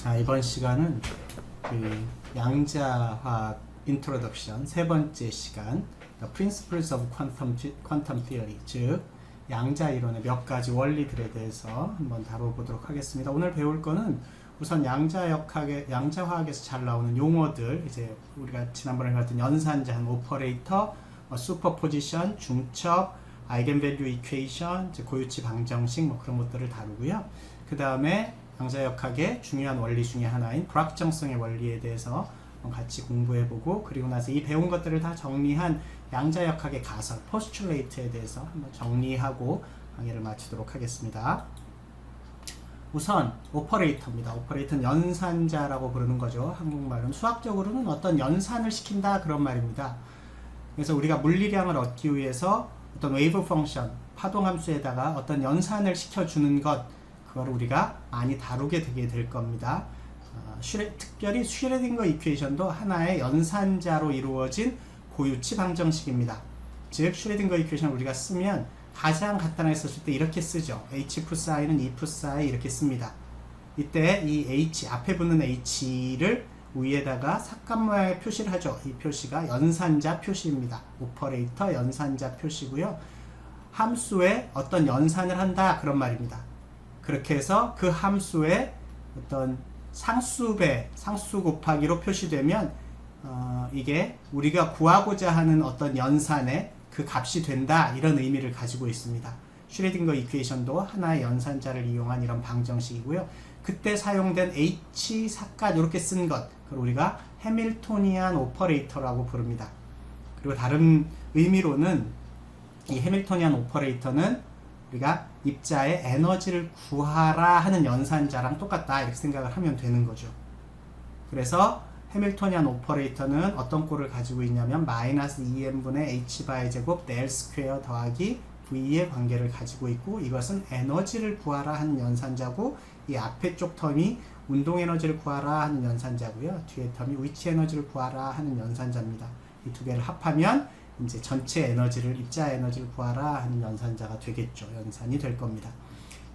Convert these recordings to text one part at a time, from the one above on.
자, 이번 시간은 그 양자화학 인트로덕션 세 번째 시간 The Principles of Quantum Theory, 즉 양자 이론의 몇 가지 원리들에 대해서 한번 다뤄보도록 하겠습니다. 오늘 배울 거는 우선 양자화학에서 잘 나오는 용어들, 이제 우리가 지난번에 봤던 연산자, 오퍼레이터, 슈퍼포지션, 중첩, 아이겐밸류 이퀘이션, 고유치 방정식 뭐 그런 것들을 다루고요. 그 다음에 양자역학의 중요한 원리 중에 하나인 불확정성의 원리에 대해서 같이 공부해보고, 그리고 나서 이 배운 것들을 다 정리한 양자역학의 가설, postulate에 대해서 한번 정리하고 강의를 마치도록 하겠습니다. 우선 오퍼레이터입니다. 오퍼레이터는 연산자라고 부르는 거죠. 한국말로는 수학적으로는 어떤 연산을 시킨다 그런 말입니다. 그래서 우리가 물리량을 얻기 위해서 어떤 웨이브 펑션, 파동함수에다가 어떤 연산을 시켜주는 것, 그걸 우리가 많이 다루게 되게 될 겁니다. 특별히 슈레딩거 이퀘이션도 하나의 연산자로 이루어진 고유치 방정식입니다. 즉 슈레딩거 이퀘이션을 우리가 쓰면 가장 간단하게 썼을 때 이렇게 쓰죠. h 플러스 i는 2 플러스 i 이렇게 씁니다. 이때 이 h, 앞에 붙는 h를 위에다가 삭감 모양의 표시를 하죠. 이 표시가 연산자 표시입니다. 오퍼레이터 연산자 표시고요. 함수에 어떤 연산을 한다 그런 말입니다. 그렇게 해서 그 함수에 어떤 상수배, 상수 곱하기로 표시되면 이게 우리가 구하고자 하는 어떤 연산의 그 값이 된다, 이런 의미를 가지고 있습니다. 슈레딩거 이퀘이션도 하나의 연산자를 이용한 이런 방정식이고요. 그때 사용된 h 삭간 이렇게 쓴 것, 그걸 우리가 해밀토니안 오퍼레이터라고 부릅니다. 그리고 다른 의미로는 이 해밀토니안 오퍼레이터는 우리가 입자의 에너지를 구하라 하는 연산자랑 똑같다, 이렇게 생각을 하면 되는 거죠. 그래서 해밀토니안 오퍼레이터는 어떤 꼴을 가지고 있냐면 마이너스 2n분의 h바의 제곱 del 스퀘어 더하기 v의 관계를 가지고 있고, 이것은 에너지를 구하라 하는 연산자고, 이 앞에 쪽 텀이 운동 에너지를 구하라 하는 연산자고요. 뒤에 텀이 위치 에너지를 구하라 하는 연산자입니다. 이 두 개를 합하면 이제 전체 에너지를, 입자 에너지를 구하라 하는 연산자가 되겠죠. 연산이 될 겁니다.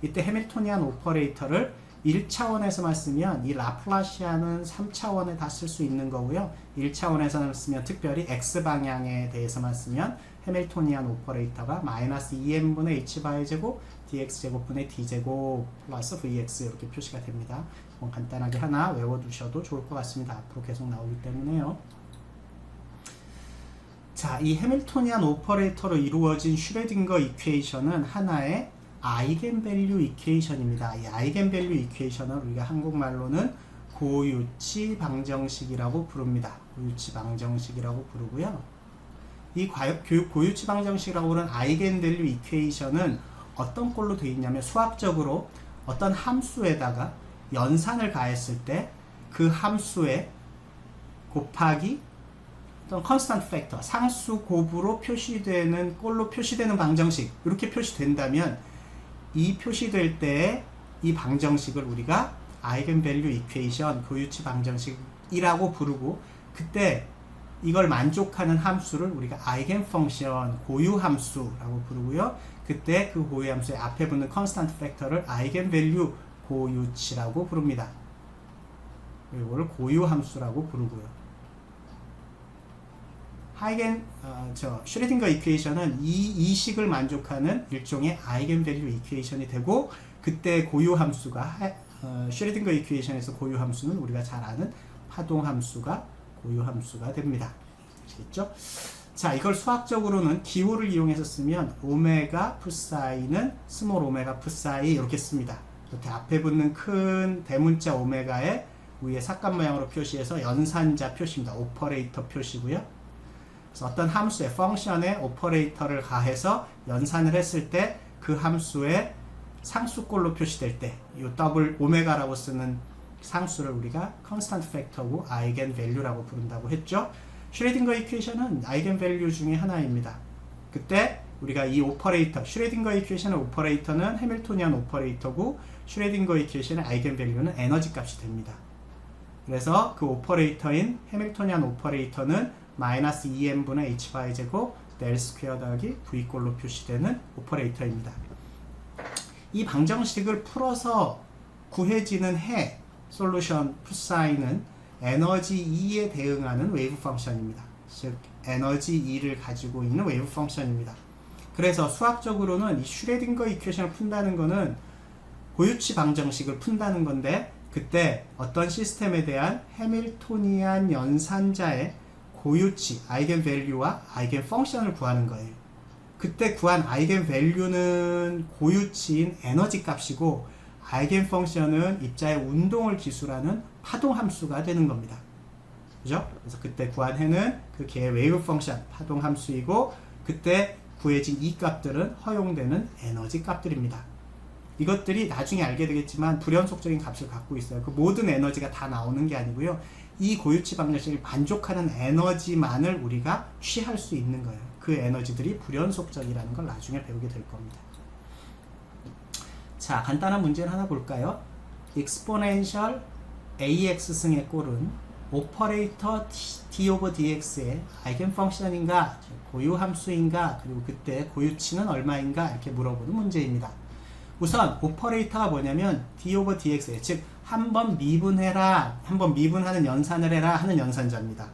이때 해밀토니안 오퍼레이터를 1차원에서만 쓰면 이 라플라시안은 3차원에 다 쓸 수 있는 거고요. 1차원에서만 쓰면 특별히 x방향에 대해서만 쓰면 해밀토니안 오퍼레이터가 마이너스 2n분의 h바의 제곱 dx제곱분의 d제곱 플러스 vx 이렇게 표시가 됩니다. 간단하게 하나 외워두셔도 좋을 것 같습니다. 앞으로 계속 나오기 때문에요. 자, 이 해밀토니안 오퍼레이터로 이루어진 슈레딩거 이퀘이션은 하나의 아이겐밸류 이퀘이션입니다. 이 아이겐밸류 이퀘이션을 우리가 한국말로는 고유치 방정식이라고 부릅니다. 고유치 방정식이라고 부르고요. 이 고유치 방정식이라고 부르는 아이겐밸류 이퀘이션은 어떤 꼴로 되어 있냐면, 수학적으로 어떤 함수에다가 연산을 가했을 때 그 함수에 곱하기 어떤 constant factor, 상수 곱으로 표시되는 꼴로 표시되는 방정식, 이렇게 표시된다면 이 표시될 때 이 방정식을 우리가 아이겐밸류 이퀘이션, 고유치 방정식이라고 부르고, 그때 이걸 만족하는 함수를 우리가 아이겐 펑션, 고유함수라고 부르고요. 그때 그 고유함수의 앞에 붙는 constant factor를 아이겐밸류 고유치라고 부릅니다. 이걸 고유함수라고 부르고요. 슈레딩거 이퀘이션은 이 식을 만족하는 일종의 아이겐밸류 이퀘이션이 되고, 그때 고유함수가 슈레딩거 이퀘이션에서 고유함수는 우리가 잘 아는 파동함수가 고유함수가 됩니다. 아시겠죠? 자, 이걸 수학적으로는 기호를 이용해서 쓰면 오메가 플러스 i는 스몰 오메가 플러스 i 이렇게 씁니다. 이렇게 앞에 붙는 큰 대문자 오메가에 위에 삭감 모양으로 표시해서 연산자 표시입니다. 오퍼레이터 표시고요. 그래서 어떤 함수에, 펑션에 오퍼레이터를 가해서 연산을 했을 때 그 함수의 상수꼴로 표시될 때 이 더블 오메가라고 쓰는 상수를 우리가 constant factor고 아이겐밸류라고 부른다고 했죠. 슈레딩거 이퀘이션은 아이겐밸류 중에 하나입니다. 그때 우리가 이 오퍼레이터, 슈레딩거 이퀘이션의 오퍼레이터는 해밀토니안 오퍼레이터고, 슈레딩거 이퀘이션의 아이겐밸류는 에너지 값이 됩니다. 그래서 그 오퍼레이터인 해밀토니안 오퍼레이터는 마이너스 2n분의 h바의 제곱 델 스퀘어 더하기 v꼴로 표시되는 오퍼레이터입니다. 이 방정식을 풀어서 구해지는 해, 솔루션 풋사인은 에너지 E에 대응하는 웨이브 펑션입니다. 즉 에너지 E를 가지고 있는 웨이브 펑션입니다. 그래서 수학적으로는 이 슈레딩거 이퀘이션을 푼다는 거는 고유치 방정식을 푼다는 건데, 그때 어떤 시스템에 대한 해밀토니안 연산자의 고유치, 아이겐 밸류와 아이겐 펑션을 구하는 거예요. 그때 구한 아이겐 밸류는 고유치인 에너지 값이고, 아이겐 펑션은 입자의 운동을 기술하는 파동 함수가 되는 겁니다. 그죠? 그래서 그때 구한 해는 그 개의 웨이브 펑션, 파동 함수이고, 그때 구해진 이 값들은 허용되는 에너지 값들입니다. 이것들이 나중에 알게 되겠지만 불연속적인 값을 갖고 있어요. 그 모든 에너지가 다 나오는 게 아니고요. 이 고유치 방정식을 만족하는 에너지만을 우리가 취할 수 있는 거예요. 그 에너지들이 불연속적이라는 걸 나중에 배우게 될 겁니다. 자, 간단한 문제를 하나 볼까요? exponential ax승의 꼴은 오퍼레이터 d over dx의 아이겐 펑션인가, 고유 함수인가, 그리고 그때 고유치는 얼마인가, 이렇게 물어보는 문제입니다. 우선 오퍼레이터가 뭐냐면 d over dx, 즉 한번 미분해라, 한번 미분하는 연산을 해라 하는 연산자입니다.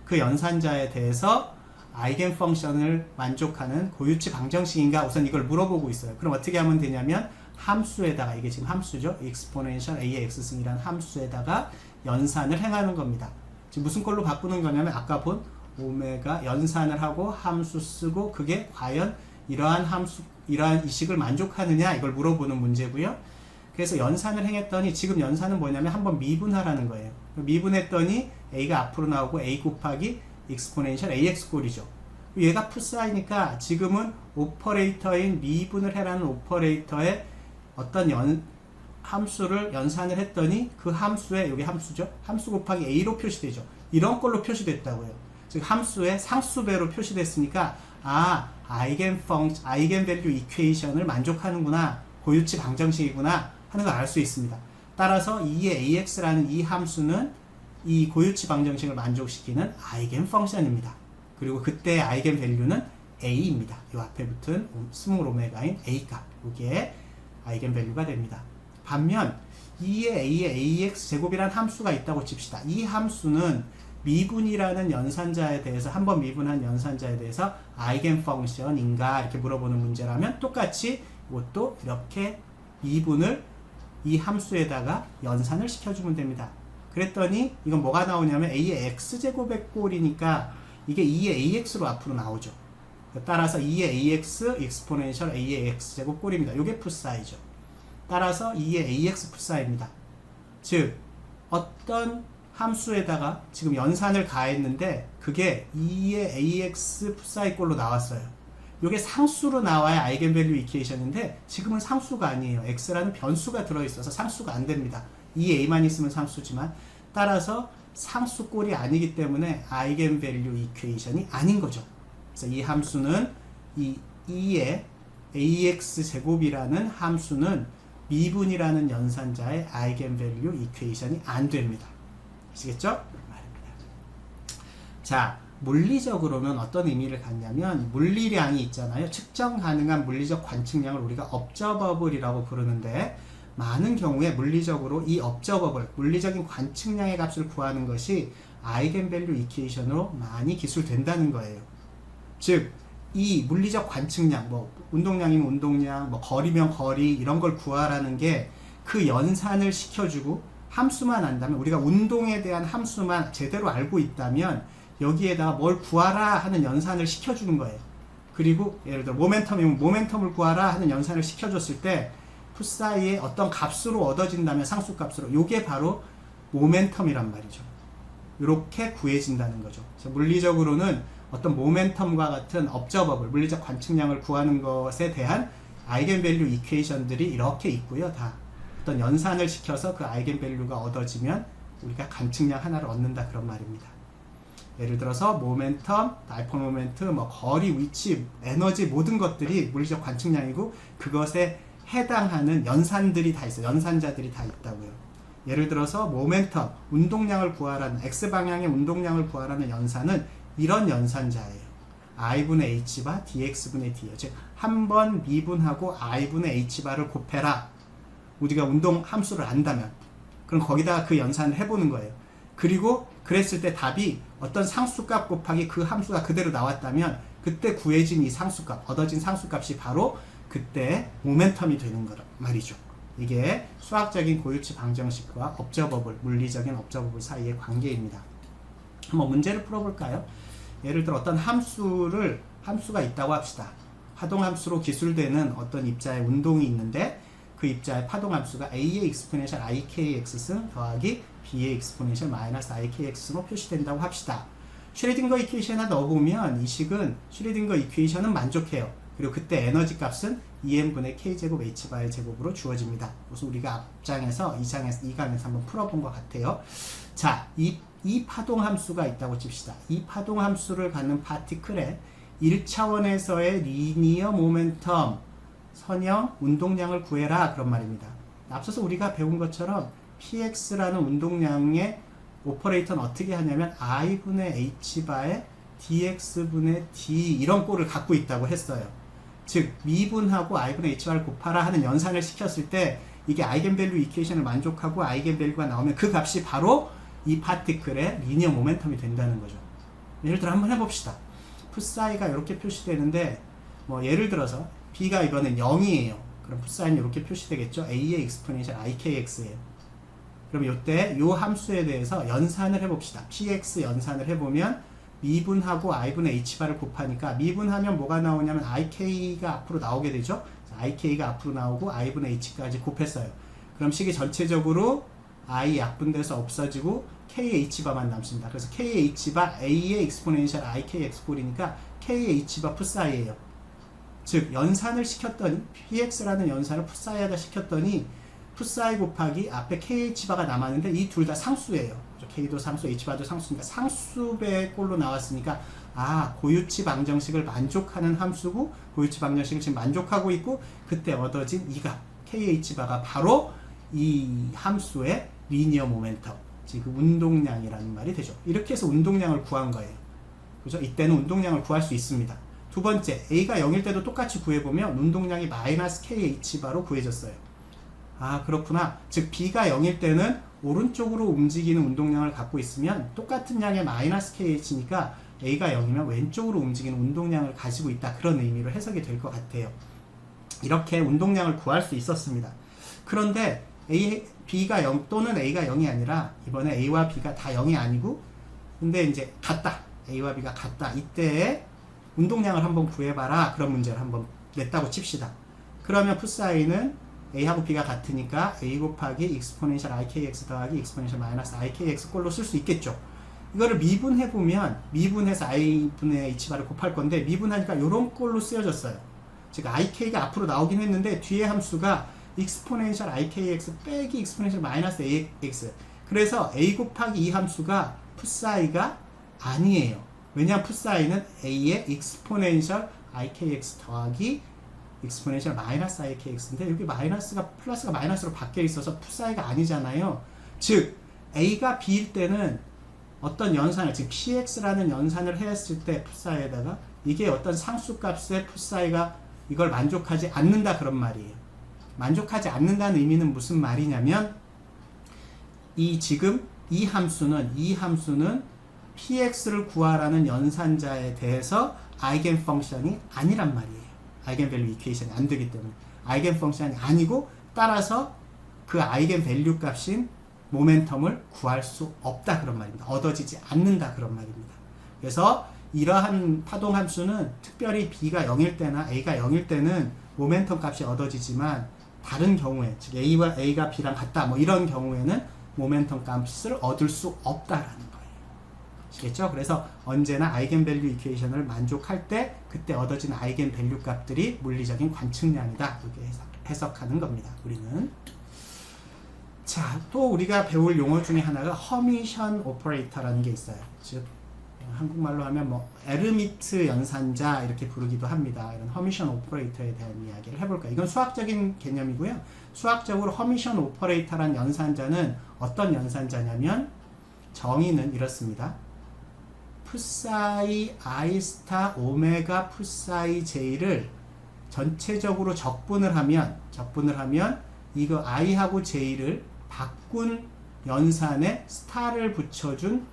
그 연산자에 대해서 아이겐 펑션을 만족하는 고유치 방정식인가, 우선 이걸 물어보고 있어요. 그럼 어떻게 하면 되냐면 함수에다가, 이게 지금 함수죠, exponential ax승이라는 함수에다가 연산을 행하는 겁니다. 지금 무슨 꼴로 바꾸는 거냐면 아까 본 오메가 연산을 하고 함수 쓰고, 그게 과연 이러한 함수, 이러한 이식을 만족하느냐, 이걸 물어보는 문제고요. 그래서 연산을 행했더니, 지금 연산은 뭐냐면 한번 미분하라는 거예요. 미분했더니 a가 앞으로 나오고 a 곱하기 exponential ax 꼴이죠. 얘가 풋사이니까 지금은 오퍼레이터인 미분을 해라는 오퍼레이터에 어떤 함수를 연산을 했더니 그 함수에, 여기 함수죠, 함수 곱하기 a로 표시되죠. 이런 걸로 표시됐다고요. 즉 함수의 상수배로 표시됐으니까 아이겐 밸류 이퀘이션을 만족하는구나, 고유치 방정식이구나 하는 걸 알 수 있습니다. 따라서 2의 ax라는 이 함수는 이 고유치 방정식을 만족시키는 아이겐 펑션입니다. 그리고 그때의 아이겐 밸류는 a입니다. 이 앞에 붙은 스몰 오메가인 a 값, 이게 아이겐 밸류가 됩니다. 반면 2의 a의 ax 제곱이라는 함수가 있다고 칩시다. 이 함수는 미분이라는 연산자에 대해서, 한번 미분한 연산자에 대해서 아이겐 펑션인가, 이렇게 물어보는 문제라면 똑같이 이것도 이렇게 미분을 이 함수에다가 연산을 시켜주면 됩니다. 그랬더니 이건 뭐가 나오냐면 a의 x제곱의 꼴이니까 이게 2의 ax로 앞으로 나오죠. 따라서 2의 ax exponential a의 x제곱 꼴입니다. 이게 풋사이죠. 따라서 2의 ax 풋사입니다. 즉 어떤 함수에다가 지금 연산을 가했는데 그게 2의 ax 풋사이 꼴로 나왔어요. 이게 상수로 나와야 아이겐밸류 이퀘이션인데 지금은 상수가 아니에요. x라는 변수가 들어있어서 상수가 안 됩니다. 2a만 있으면 상수지만, 따라서 상수꼴이 아니기 때문에 아이겐밸류 이퀘이션이 아닌 거죠. 그래서 이 함수는 이 2의 ax 제곱이라는 함수는 미분이라는 연산자의 아이겐밸류 이퀘이션이 안 됩니다. 아시겠죠? 말입니다. 자, 물리적으로는 어떤 의미를 갖냐면, 물리량이 있잖아요. 측정 가능한 물리적 관측량을 우리가 observable이라고 부르는데, 많은 경우에 물리적으로 이 observable, 물리적인 관측량의 값을 구하는 것이 아이겐밸류 이퀘이션으로 많이 기술된다는 거예요. 즉, 이 물리적 관측량, 뭐 운동량이면 운동량, 뭐 거리면 거리, 이런 걸 구하라는 게 그 연산을 시켜주고, 함수만 안다면, 우리가 운동에 대한 함수만 제대로 알고 있다면 여기에다가 뭘 구하라 하는 연산을 시켜주는 거예요. 그리고 예를 들어 모멘텀이면 모멘텀을 구하라 하는 연산을 시켜줬을 때 풋사이의 어떤 값으로 얻어진다면, 상수값으로, 요게 바로 모멘텀이란 말이죠. 이렇게 구해진다는 거죠. 그래서 물리적으로는 어떤 모멘텀과 같은 observable, 물리적 관측량을 구하는 것에 대한 아이겐밸류 이퀘이션들이 이렇게 있고요. 다 어떤 연산을 시켜서 그 아이겐밸류가 얻어지면 우리가 관측량 하나를 얻는다, 그런 말입니다. 예를 들어서 모멘텀, 다이폴 모멘트, 뭐 거리, 위치, 에너지, 모든 것들이 물리적 관측량이고 그것에 해당하는 연산들이 다 있어요. 연산자들이 다 있다고요. 예를 들어서 모멘텀, 운동량을 구하라는, x방향의 운동량을 구하라는 연산은 이런 연산자예요. i분의 h바 dx분의 d예요. 즉, 한 번 미분하고 i분의 h바를 곱해라. 우리가 운동 함수를 안다면. 그럼 거기다가 그 연산을 해보는 거예요. 그리고 그랬을 때 답이 어떤 상수값 곱하기 그 함수가 그대로 나왔다면 그때 구해진 이 상수값, 얻어진 상수값이 바로 그때 모멘텀이 되는 거란 말이죠. 이게 수학적인 고유치 방정식과 observable, 물리적인 observable 사이의 관계입니다. 한번 문제를 풀어볼까요? 예를 들어 어떤 함수가 있다고 합시다. 파동함수로 기술되는 어떤 입자의 운동이 있는데 그 입자의 파동함수가 A의 exponential ikx승 더하기 B의 exponential minus ikx로 표시된다고 합시다. 슈레딩거 이퀘이션에 넣어보면 이 식은 슈레딩거 이퀘이션은 만족해요. 그리고 그때 에너지 값은 2m분의 k제곱 h바의 제곱으로 주어집니다. 그래서 우리가 앞장에서 2강에서 한번 풀어본 것 같아요. 자, 이 파동함수가 있다고 칩시다. 이 파동함수를 갖는 파티클의 1차원에서의 리니어 모멘텀 선형 운동량을 구해라 그런 말입니다. 앞서서 우리가 배운 것처럼 px라는 운동량의 오퍼레이터는 어떻게 하냐면 i분의 h바에 dx분의 d 이런 꼴을 갖고 있다고 했어요. 즉 미분하고 i분의 h바를 곱하라 하는 연산을 시켰을 때 이게 아이겐밸류 이퀘이션을 만족하고 아이겐밸류가 나오면 그 값이 바로 이 파티클의 리니어 모멘텀이 된다는 거죠. 예를 들어 한번 해봅시다. 풋사이가 이렇게 표시되는데 뭐 예를 들어서 b가 이번엔 0이에요. 그럼 풋사이는 이렇게 표시되겠죠. a의 exponential ikx예요. 그럼 이때 이 함수에 대해서 연산을 해봅시다. px 연산을 해보면 미분하고 i분의 h바를 곱하니까 미분하면 뭐가 나오냐면 ik가 앞으로 나오게 되죠. ik가 앞으로 나오고 i분의 h까지 곱했어요. 그럼 식이 전체적으로 i 약분돼서 없어지고 kh바만 남습니다. 그래서 kh바 a의 exponential ikx 꼴이니까 kh바 풋사이예요. 즉 연산을 시켰더니 px라는 연산을 풋사이에다 시켰더니 풋사이 곱하기 앞에 kh바가 남았는데 이 둘 다 상수예요. k도 상수, h바도 상수니까 상수배 꼴로 나왔으니까 아 고유치 방정식을 만족하는 함수고 고유치 방정식을 지금 만족하고 있고 그때 얻어진 이 값 kh바가 바로 이 함수의 리니어 모멘텀 즉 운동량이라는 말이 되죠. 이렇게 해서 운동량을 구한 거예요. 그죠? 이때는 운동량을 구할 수 있습니다. 두 번째, a가 0일 때도 똑같이 구해보면 운동량이 마이너스 kh바로 구해졌어요. 아 그렇구나. 즉 b가 0일 때는 오른쪽으로 움직이는 운동량을 갖고 있으면 똑같은 양의 마이너스 kh니까 a가 0이면 왼쪽으로 움직이는 운동량을 가지고 있다. 그런 의미로 해석이 될 것 같아요. 이렇게 운동량을 구할 수 있었습니다. 그런데 b가 0 또는 a가 0이 아니라 이번에 a와 b가 다 0이 아니고 근데 이제 같다. a와 b가 같다. 이때에 운동량을 한번 구해봐라. 그런 문제를 한번 냈다고 칩시다. 그러면 풋사이는 a하고 b가 같으니까 a 곱하기 exponential ikx 더하기 exponential minus ikx 꼴로 쓸 수 있겠죠. 이거를 미분해보면 미분해서 i분의 h바를 곱할 건데 미분하니까 이런 꼴로 쓰여졌어요. 즉 ik가 앞으로 나오긴 했는데 뒤에 함수가 exponential ikx 빼기 exponential minus ax 그래서 a 곱하기 이 함수가 풋사이가 아니에요. 왜냐하면 풋사이는 a의 exponential ikx 더하기 exponential minus ikx인데 여기 마이너스가 플러스가 마이너스로 바뀌어 있어서 풋사이가 아니잖아요. 즉 a가 b일 때는 어떤 연산을 즉 px라는 연산을 했을 때 풋사이에다가 이게 어떤 상수값의 풋사이가 이걸 만족하지 않는다 그런 말이에요. 만족하지 않는다는 의미는 무슨 말이냐면 지금 이 함수는 px를 구하라는 연산자에 대해서 아이겐 펑션이 아니란 말이에요. 아이겐밸류 이퀘이션이 안 되기 때문에 아이겐 펑션이 아니고 따라서 그 아이겐 밸류 값인 모멘텀을 구할 수 없다 그런 말입니다. 얻어지지 않는다 그런 말입니다. 그래서 이러한 파동 함수는 특별히 b가 0일 때나 a가 0일 때는 모멘텀 값이 얻어지지만 다른 경우에 즉 a가 b랑 같다 뭐 이런 경우에는 모멘텀 값을 얻을 수 없다라는 거예요. 아시겠죠? 그래서 언제나 아이겐밸류 이퀘이션을 만족할 때 그때 얻어진 아이겐밸류 값들이 물리적인 관측량이다. 이렇게 해석하는 겁니다. 우리는 자, 또 우리가 배울 용어 중에 하나가 허미션 오퍼레이터라는 게 있어요. 즉 한국말로 하면 뭐 에르미트 연산자 이렇게 부르기도 합니다. 이런 허미션 오퍼레이터에 대한 이야기를 해볼까요? 이건 수학적인 개념이고요. 수학적으로 허미션 오퍼레이터란 연산자는 어떤 연산자냐면 정의는 이렇습니다. 풋사이 i 스타 오메가 풋사이 j를 전체적으로 적분을 하면 이거 i하고 j를 바꾼 연산에 스타를 붙여준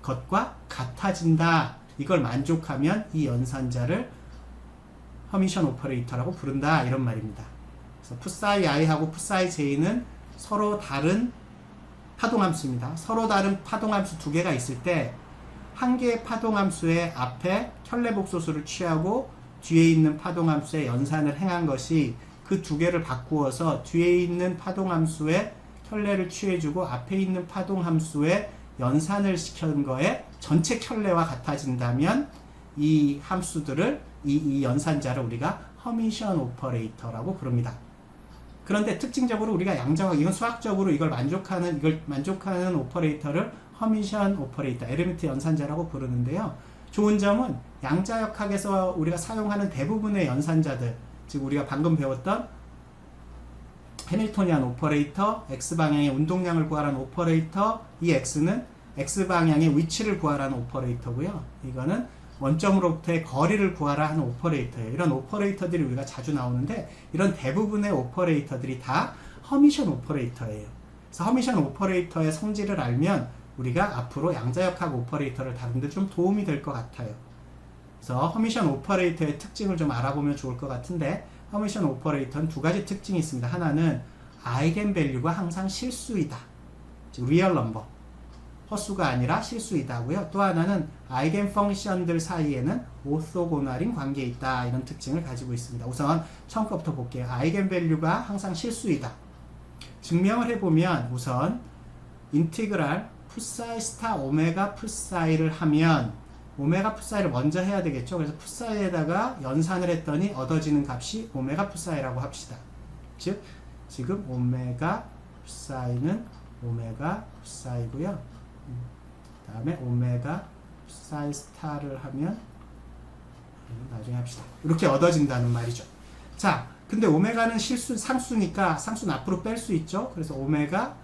것과 같아진다. 이걸 만족하면 이 연산자를 허미션 오퍼레이터라고 부른다. 이런 말입니다. 그래서 풋사이 i하고 풋사이 j는 서로 다른 파동함수입니다. 서로 다른 파동함수 두 개가 있을 때 한 개의 파동함수의 앞에 켤레복소수를 취하고 뒤에 있는 파동함수의 연산을 행한 것이 그 두 개를 바꾸어서 뒤에 있는 파동함수의 켤레를 취해주고 앞에 있는 파동함수의 연산을 시킨 거에 전체 켤레와 같아진다면 이 함수들을 이 연산자를 우리가 허미션 오퍼레이터라고 부릅니다. 그런데 특징적으로 우리가 양자역 이건 수학적으로 이걸 만족하는 오퍼레이터를 허미션 오퍼레이터, 에르미트 연산자라고 부르는데요. 좋은 점은 양자역학에서 우리가 사용하는 대부분의 연산자들, 즉 우리가 방금 배웠던 해밀토니안 오퍼레이터, x방향의 운동량을 구하라는 오퍼레이터, 이 x는 x방향의 위치를 구하라는 오퍼레이터고요. 이거는 원점으로부터의 거리를 구하라 하는 오퍼레이터예요. 이런 오퍼레이터들이 우리가 자주 나오는데 이런 대부분의 오퍼레이터들이 다 허미션 오퍼레이터예요. 그래서 허미션 오퍼레이터의 성질을 알면 우리가 앞으로 양자역학 오퍼레이터를 다루는데 좀 도움이 될 것 같아요. 그래서 허미션 오퍼레이터의 특징을 좀 알아보면 좋을 것 같은데 허미션 오퍼레이터는 두 가지 특징이 있습니다. 하나는 아이겐밸류가 항상 실수이다. 즉 리얼 넘버. 허수가 아니라 실수이다고요. 또 하나는 아이겐 펑션들 사이에는 오소고널인 관계에 있다. 이런 특징을 가지고 있습니다. 우선 처음 거부터 볼게요. 아이겐밸류가 항상 실수이다. 증명을 해보면 우선 인티그랄 풋사이 스타 오메가 풋사이를 하면 오메가 풋사이를 먼저 해야 되겠죠. 그래서 풋사이에다가 연산을 했더니 얻어지는 값이 오메가 풋사이라고 합시다. 즉 지금 오메가 풋사이는 오메가 풋사이고요. 다음에 오메가 풋사이 스타를 하면 나중에 합시다. 이렇게 얻어진다는 말이죠. 자, 근데 오메가는 상수니까 상수는 앞으로 뺄 수 있죠. 그래서 오메가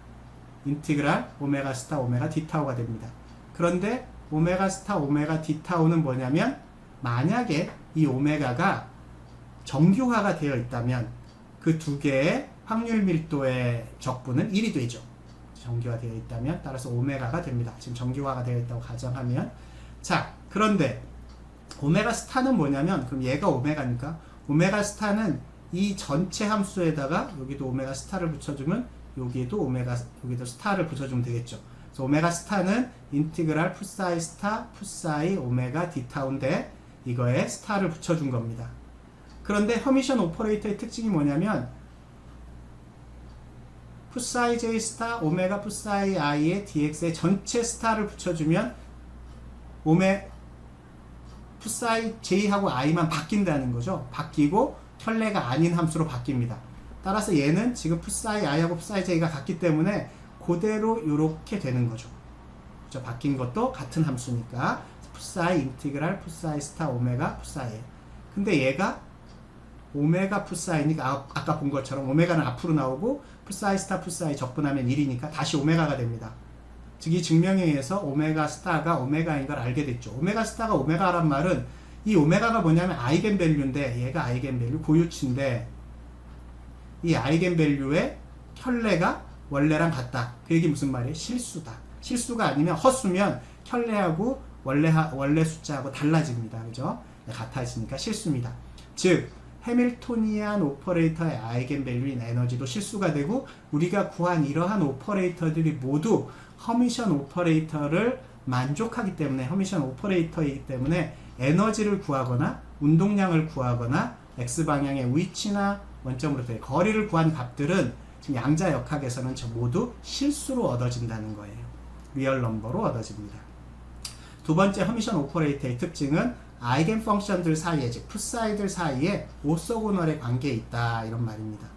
인티그랄 오메가 스타 오메가 디타우가 됩니다. 그런데 오메가 스타 오메가 디타우는 뭐냐면 만약에 이 오메가가 정규화가 되어 있다면 그 두 개의 확률 밀도의 적분은 1이 되죠. 정규화 되어 있다면 따라서 오메가가 됩니다. 지금 정규화가 되어 있다고 가정하면 자, 그런데 오메가 스타는 뭐냐면 그럼 얘가 오메가니까 오메가 스타는 이 전체 함수에다가 여기도 오메가 스타를 붙여주면 여기도 스타를 붙여주면 되겠죠. 그래서 오메가 스타는 인티그랄 풋사이 스타 풋사이 오메가 디타우인데 이거에 스타를 붙여준 겁니다. 그런데 허미션 오퍼레이터의 특징이 뭐냐면 풋사이 j 스타 오메가 풋사이 i의 dx에 전체 스타를 붙여주면 풋사이 j하고 i만 바뀐다는 거죠. 바뀌고 켤레가 아닌 함수로 바뀝니다. 따라서 얘는 지금 풋사이 i하고 풋사이 j가 같기 때문에 그대로 이렇게 되는 거죠. 그렇죠? 바뀐 것도 같은 함수니까 풋사이 인티그랄 풋사이 스타 오메가 풋사이. 근데 얘가 오메가 풋사이니까 아까 본 것처럼 오메가는 앞으로 나오고 풋사이 스타 풋사이 적분하면 1이니까 다시 오메가가 됩니다. 즉 이 증명에 의해서 오메가 스타가 오메가인 걸 알게 됐죠. 오메가 스타가 오메가란 말은 이 오메가가 뭐냐면 아이겐밸류인데 얘가 아이겐밸류 고유치인데 이 아이겐밸류의 켤레가 원래랑 같다. 그 얘기 무슨 말이에요? 실수다. 실수가 아니면 허수면 켤레하고 원래 숫자하고 달라집니다. 그죠? 같아지니까 실수입니다. 즉 해밀토니안 오퍼레이터의 아이겐밸류인 에너지도 실수가 되고 우리가 구한 이러한 오퍼레이터들이 모두 허미션 오퍼레이터를 만족하기 때문에 허미션 오퍼레이터이기 때문에 에너지를 구하거나 운동량을 구하거나 x방향의 위치나 원점으로부터의 거리를 구한 값들은 지금 양자역학에서는 모두 실수로 얻어진다는 거예요. 리얼 넘버로 얻어집니다. 두 번째 허미션 오퍼레이터의 특징은 아이겐 펑션들 사이에, 즉 풋사이들 사이에 오소고널의 관계에 있다 이런 말입니다.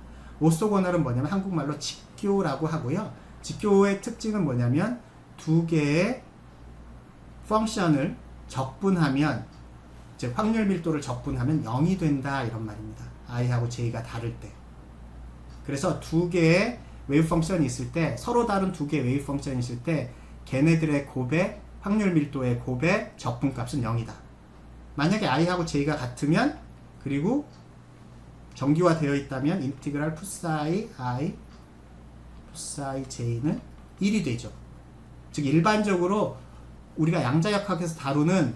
오소고널은 뭐냐면 한국말로 직교라고 하고요. 직교의 특징은 뭐냐면 두 개의 펑션을 적분하면, 즉 확률 밀도를 적분하면 0이 된다 이런 말입니다. i하고 j가 다를 때. 그래서 두 개의 웨이브 펑션이 있을 때, 서로 다른 두 개의 웨이브 펑션이 있을 때 걔네들의 곱의 확률 밀도의 곱의 적분값은 0이다. 만약에 i하고 j가 같으면, 그리고 정규화 되어 있다면 인티그랄 풋사이 i 풋사이 j는 1이 되죠. 즉 일반적으로 우리가 양자역학에서 다루는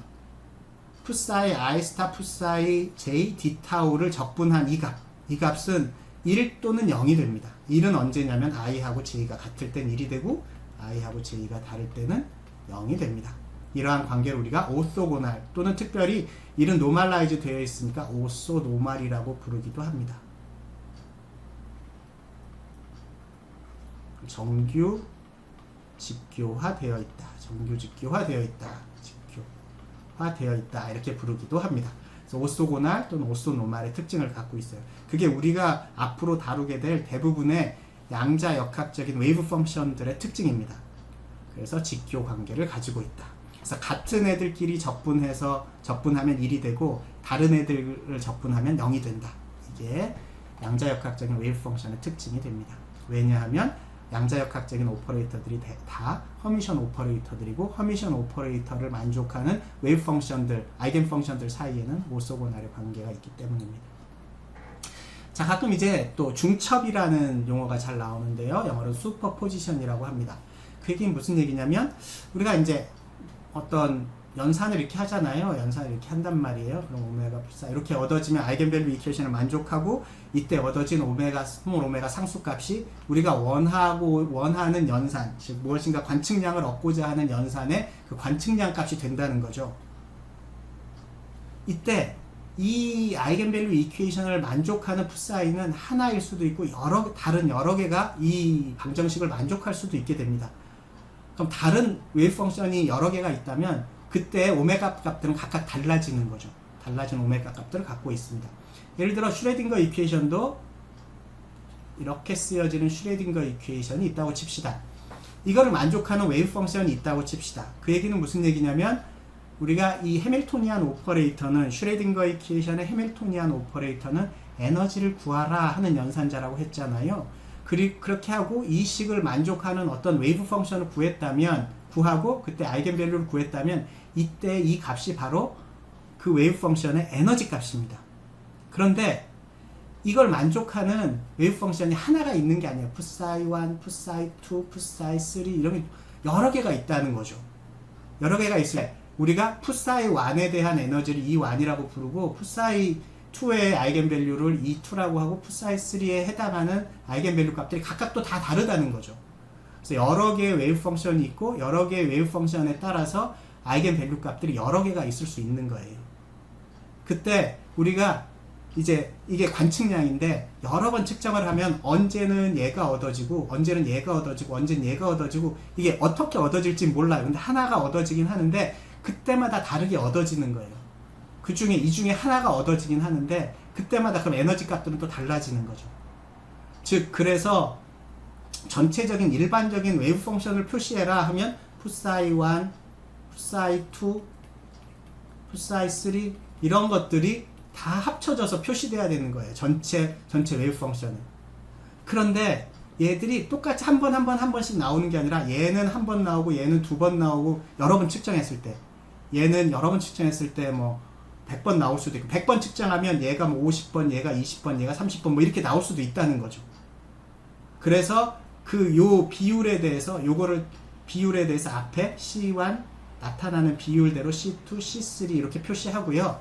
푸사이 I 스타 푸사이 J D 타우를 적분한 이 값은 1 또는 0이 됩니다. 1은 언제냐면 I하고 J가 같을 땐 1이 되고 I하고 J가 다를 때는 0이 됩니다. 이러한 관계를 우리가 오소고날 또는 특별히 이는 노멀라이즈 되어 있으니까 오소노말이라고 부르기도 합니다. 정규 직교화되어 있다. 정규 직교화되어 있다. 직교화되어 있다. 이렇게 부르기도 합니다. 그래서 오소고날 또는 오소노말의 특징을 갖고 있어요. 그게 우리가 앞으로 다루게 될 대부분의 양자역학적인 웨이브 펑션들의 특징입니다. 그래서 직교 관계를 가지고 있다. 그래서 같은 애들끼리 적분하면 1이 되고 다른 애들을 적분하면 0이 된다. 이게 양자역학적인 웨이브 펑션의 특징이 됩니다. 왜냐하면 양자역학적인 오퍼레이터들이 다 허미션 오퍼레이터들이고 허미션 오퍼레이터를 만족하는 웨이브 펑션들, 아이겐 펑션들 사이에는 오소고날의 관계가 있기 때문입니다. 자, 가끔 이제 또 중첩이라는 용어가 잘 나오는데요. 영어로 슈퍼포지션이라고 합니다. 그 얘기는 무슨 얘기냐면 우리가 이제 어떤 연산을 이렇게 하잖아요. 연산을 이렇게 한단 말이에요. 그럼 오메가 플러스 이렇게 얻어지면 아이겐밸류 이퀘이션을 만족하고 이때 얻어진 오메가 스몰 오메가 상수값이 우리가 원하는 연산, 즉 무엇인가 관측량을 얻고자 하는 연산의 그 관측량 값이 된다는 거죠. 이때 이 아이겐밸류 이퀘이션을 만족하는 푸사이는 하나일 수도 있고 다른 여러 개가 이 방정식을 만족할 수도 있게 됩니다. 그럼 다른 웨이브 펑션이 여러 개가 있다면 그때 오메가 값들은 각각 달라지는 거죠. 달라진 오메가 값들을 갖고 있습니다. 예를 들어 슈레딩거 이퀘이션도 이렇게 쓰여지는 슈레딩거 이퀘이션이 있다고 칩시다. 이거를 만족하는 웨이브 펑션이 있다고 칩시다. 그 얘기는 무슨 얘기냐면 우리가 이 해밀토니안 오퍼레이터는 슈레딩거 이퀘이션의 해밀토니안 오퍼레이터는 에너지를 구하라 하는 연산자라고 했잖아요. 그렇게 하고 이 식을 만족하는 어떤 웨이브 펑션을 구하고 그때 아이겐밸류를 구했다면 이때 이 값이 바로 그 웨이브 펑션의 에너지 값입니다. 그런데 이걸 만족하는 웨이브 펑션이 하나가 있는 게 아니에요. 푸사이 1, 푸사이 2, 푸사이 3 이런 여러 개가 있다는 거죠. 여러 개가 있을 때 우리가 푸사이 1에 대한 에너지를 E1이라고 부르고 푸사이 2의 아이겐밸류를 E2라고 하고 푸사이 3에 해당하는 아이겐밸류 값들이 각각 또 다 다르다는 거죠. 그래서 여러 개의 웨이브 펑션이 있고 여러 개의 웨이브 펑션에 따라서 아이겐밸류 값들이 여러 개가 있을 수 있는 거예요. 그때 우리가 이제 이게 관측량인데 여러 번 측정을 하면 언제는 얘가 얻어지고 언제는 얘가 얻어지고 언제는 얘가 얻어지고 이게 어떻게 얻어질지 몰라요. 근데 하나가 얻어지긴 하는데 그때마다 다르게 얻어지는 거예요. 이 중에 하나가 얻어지긴 하는데 그때마다 그럼 에너지 값들은 또 달라지는 거죠. 즉 그래서 전체적인 일반적인 웨이브 펑션을 표시해라 하면 푸사이 1, 푸사이 2, 푸사이 3 이런 것들이 다 합쳐져서 표시돼야 되는 거예요. 전체 웨이브 펑션은. 그런데 얘들이 똑같이 한 번씩 나오는 게 아니라 얘는 한 번 나오고 얘는 두 번 나오고 여러 번 측정했을 때 얘는 여러 번 측정했을 때 뭐 100번 나올 수도 있고 100번 측정하면 얘가 뭐 50번, 얘가 20번, 얘가 30번 뭐 이렇게 나올 수도 있다는 거죠. 그래서 요 비율에 대해서 앞에 C1 나타나는 비율대로 C2, C3 이렇게 표시하고요.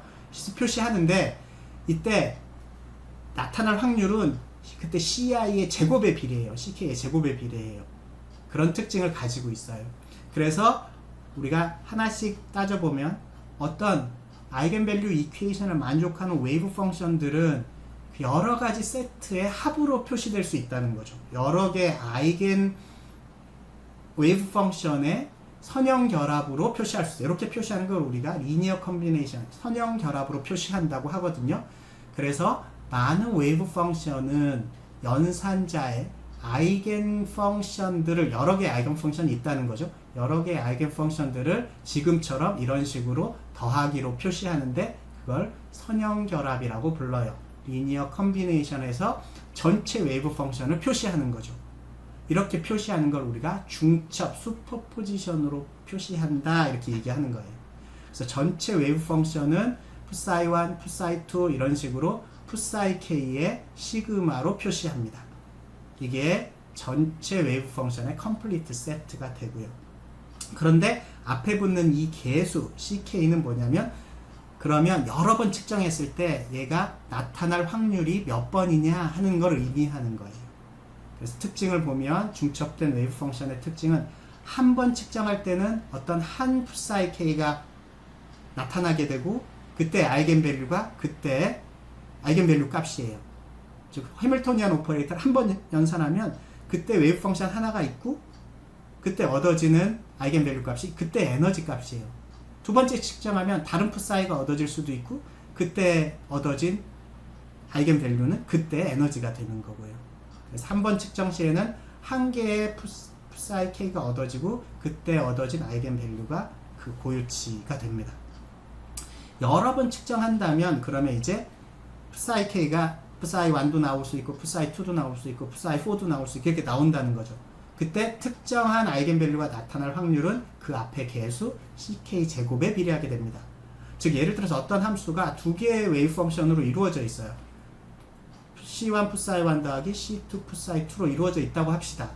표시하는데 이때 나타날 확률은 그때 CI의 제곱에 비례해요. CK의 제곱에 비례해요. 그런 특징을 가지고 있어요. 그래서 우리가 하나씩 따져보면 어떤 아이겐밸류 이퀘이션을 만족하는 웨이브 펑션들은 여러 가지 세트의 합으로 표시될 수 있다는 거죠. 여러 개 아이겐 웨이브 펑션의 선형 결합으로 표시할 수 있어요. 이렇게 표시하는 걸 우리가 리니어 컨비네이션, 선형 결합으로 표시한다고 하거든요. 그래서 많은 웨이브 펑션은 연산자의 아이겐 펑션들을 여러 개의 아이겐 펑션이 있다는 거죠. 여러 개의 아이겐 펑션들을 지금처럼 이런 식으로 더하기로 표시하는데 그걸 선형 결합이라고 불러요. 리니어 컨비네이션에서 전체 웨이브 펑션을 표시하는 거죠. 이렇게 표시하는 걸 우리가 중첩, 슈퍼포지션으로 표시한다 이렇게 얘기하는 거예요. 그래서 전체 웨이브 펑션은 푸사이 1, 푸사이 2 이런 식으로 푸사이 k의 시그마로 표시합니다. 이게 전체 웨이브 펑션의 컴플리트 세트가 되고요. 그런데 앞에 붙는 이 개수 ck는 뭐냐면 그러면 여러 번 측정했을 때 얘가 나타날 확률이 몇 번이냐 하는 걸 의미하는 거예요. 그래서 특징을 보면 중첩된 웨이브 펑션의 특징은 한 번 측정할 때는 어떤 한 풋사이 k가 나타나게 되고 그때 아이겐밸류가 그때 아이겐밸류 값이에요. 즉 해밀토니안 오퍼레이터를 한 번 연산하면 그때 웨이브 펑션 하나가 있고 그때 얻어지는 아이겐밸류 값이 그때 에너지 값이에요. 두 번째 측정하면 다른 풋사이가 얻어질 수도 있고 그때 얻어진 아이겐밸류는 그때 에너지가 되는 거고요. 그래서 한 번 측정 시에는 한 개의 풋사이 k가 얻어지고 그때 얻어진 아이겐밸류가 그 고유치가 됩니다. 여러 번 측정한다면 그러면 이제 풋사이 k가 풋사이 1도 나올 수 있고 풋사이 2도 나올 수 있고 풋사이 4도 나올 수 있고 이렇게 나온다는 거죠. 그때 특정한 아이겐밸류가 나타날 확률은 그 앞에 개수 ck 제곱에 비례하게 됩니다. 즉 예를 들어서 어떤 함수가 두 개의 웨이브 펑션으로 이루어져 있어요. c1 풋사이 1 더하기 c2 풋사이 2로 이루어져 있다고 합시다.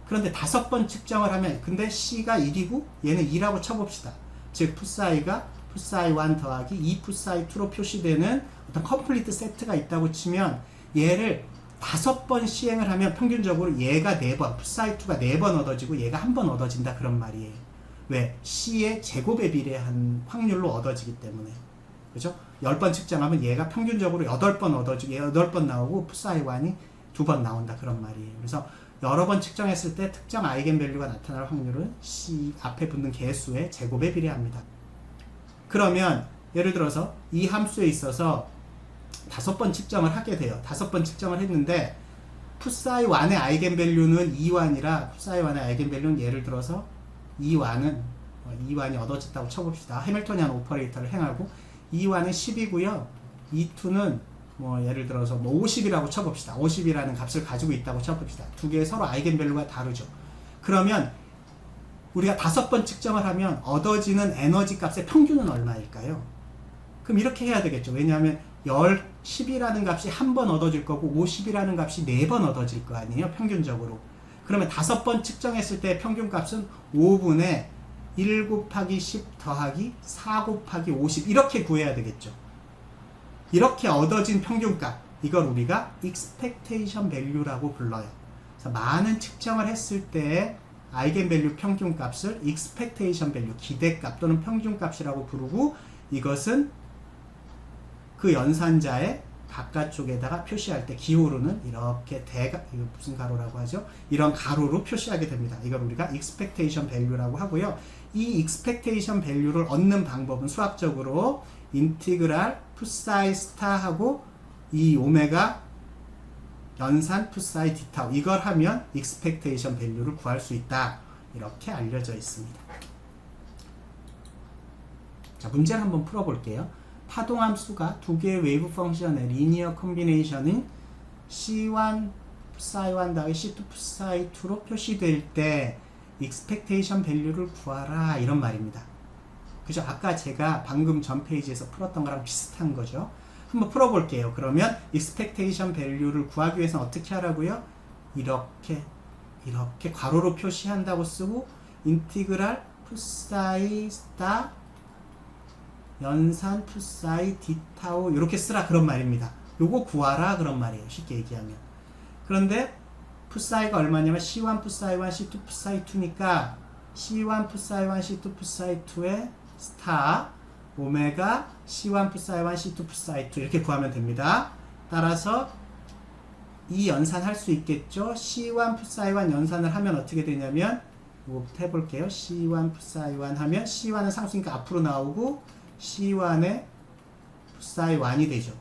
그런데 5번 측정을 하면 근데 c가 1이고 얘는 2라고 쳐봅시다. 즉 풋사이가 풋사이 1 더하기 2 풋사이 2로 표시되는 어떤 컴플리트 세트가 있다고 치면 얘를 5번 시행을 하면 평균적으로 얘가 4번, 풋사이 2가 4번 얻어지고 얘가 1번 얻어진다 그런 말이에요. 왜? C의 제곱에 비례한 확률로 얻어지기 때문에. 그죠? 10번 측정하면 얘가 평균적으로 8번 얻어지고 얘 8번 나오고 풋사이 1이 2번 나온다 그런 말이에요. 그래서 여러 번 측정했을 때 특정 아이겐밸류가 나타날 확률은 C 앞에 붙는 개수의 제곱에 비례합니다. 그러면 예를 들어서 이 함수에 있어서 5번 측정을 하게 돼요. 5번 측정을 했는데 풋사이 1의 아이겐밸류는 2완이라 풋사이 1의 아이겐밸류는 예를 들어서 2완은 2완이 얻어졌다고 쳐봅시다. 해밀토니안 오퍼레이터를 행하고 2완은 10이고요. 2,2는 뭐 예를 들어서 뭐 50이라고 쳐봅시다. 50이라는 값을 가지고 있다고 쳐봅시다. 두 개의 서로 아이겐밸류가 다르죠. 그러면 우리가 5번 측정을 하면 얻어지는 에너지 값의 평균은 얼마일까요? 그럼 이렇게 해야 되겠죠. 왜냐하면 10이라는 값이 한 번 얻어질 거고 50이라는 값이 4번 얻어질 거 아니에요. 평균적으로. 그러면 5번 측정했을 때 평균값은 5분의 1 곱하기 10 더하기 4 곱하기 50 이렇게 구해야 되겠죠. 이렇게 얻어진 평균값 이걸 우리가 expectation value라고 불러요. 그래서 많은 측정을 했을 때 아이겐밸류 평균값을 expectation value 기대값 또는 평균값이라고 부르고 이것은 그 연산자의 바깥쪽에다가 표시할 때 기호로는 이렇게 이거 무슨 가로라고 하죠? 이런 가로로 표시하게 됩니다. 이걸 우리가 expectation value라고 하고요. 이 expectation value를 얻는 방법은 수학적으로 인티그랄 풋사이 스타하고 이 오메가 연산 풋사이 디타우 이걸 하면 expectation value를 구할 수 있다. 이렇게 알려져 있습니다. 자, 문제를 한번 풀어볼게요. 파동함수가 두 개의 웨이브 펑션의 리니어 콤비네이션인 C1 풋사이 1 더하기 C2 풋사이 2로 표시될 때 expectation value를 구하라 이런 말입니다. 그죠? 아까 제가 방금 전 페이지에서 풀었던 거랑 비슷한 거죠. 한번 풀어볼게요. 그러면 expectation value를 구하기 위해서는 어떻게 하라고요? 이렇게 괄호로 표시한다고 쓰고 인티그랄 풋사이 스타 연산 풋사이 디타우 이렇게 쓰라 그런 말입니다. 요거 구하라 그런 말이에요. 쉽게 얘기하면. 그런데 풋사이가 얼마냐면 C1 풋사이 1 C2 풋사이 2니까 C1 풋사이 1 C2 풋사이 2의 스타 오메가 C1 풋사이 1 C2 풋사이 2 이렇게 구하면 됩니다. 따라서 이 연산할 수 있겠죠. C1 풋사이 1 연산을 하면 어떻게 되냐면 이거부터 해볼게요. C1 풋사이 1 하면 C1은 상수니까 앞으로 나오고 C1의 풋사이 1이 되죠.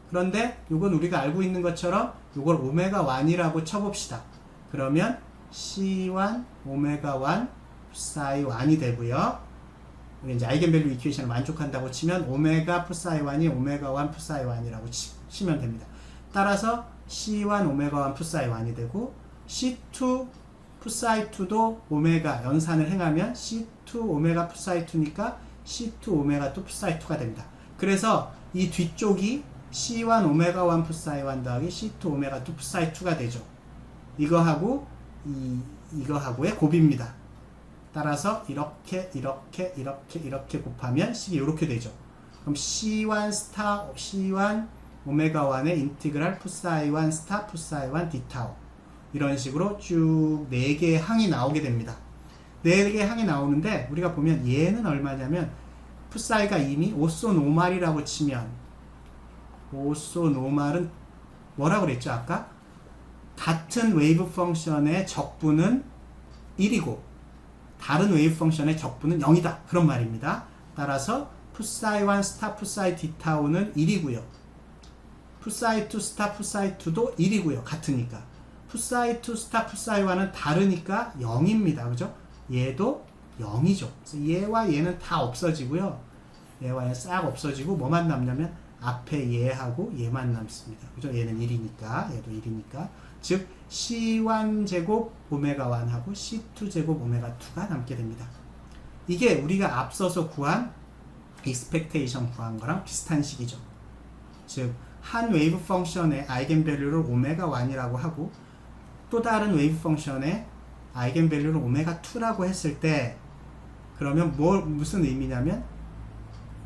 그런데 이건 우리가 알고 있는 것처럼 이걸 오메가 1이라고 쳐봅시다. 그러면 C1 오메가 1 풋사이 1이 되고요. 이제 아이겐밸류 이퀘이션을 만족한다고 치면 오메가 풋사이 1이 오메가 1 풋사이 1이라고 치면 됩니다. 따라서 C1 오메가 1 풋사이 1이 되고 C2 풋사이 2도 오메가 연산을 행하면 C2 오메가 풋사이 2니까 C2 오메가 2 풋사이 2가 됩니다. 그래서 이 뒤쪽이 C1 오메가 1 풋사이 1 더하기 C2 오메가 2 풋사이 2가 되죠. 이거하고 이거하고의 곱입니다. 따라서 이렇게 곱하면 식이 이렇게 되죠. 그럼 C1 스타 C1 오메가 1의 인티그랄 푸사이 1 스타 푸사이 1 디타우 이런 식으로 쭉 4개의 항이 나오게 됩니다. 4개의 항이 나오는데 우리가 보면 얘는 얼마냐면 푸사이가 이미 오소노말이라고 치면 오소노말은 뭐라고 그랬죠 아까? 같은 웨이브 펑션의 적분은 1이고 다른 웨이브 펑션의 적분은 0이다 그런 말입니다. 따라서 푸사이 1 스타 푸사이 디타우는 1이고요. 푸사이 2 스타 푸사이 2도 1이고요. 같으니까. 푸사이 2 스타 푸사이 1은 다르니까 0입니다. 그죠? 얘도 0이죠. 그래서 얘와 얘는 다 없어지고요. 얘와 얘 싹 없어지고 뭐만 남냐면 앞에 얘하고 얘만 남습니다. 그죠? 얘는 1이니까 얘도 1이니까 즉 C1 제곱 오메가 1하고 C2 제곱 오메가 2가 남게 됩니다. 이게 우리가 앞서서 구한 expectation 구한 거랑 비슷한 식이죠. 즉 한 웨이브 펑션의 아이겐밸류를 오메가 1이라고 하고 또 다른 웨이브 펑션의 아이겐밸류를 오메가 2라고 했을 때 그러면 무슨 의미냐면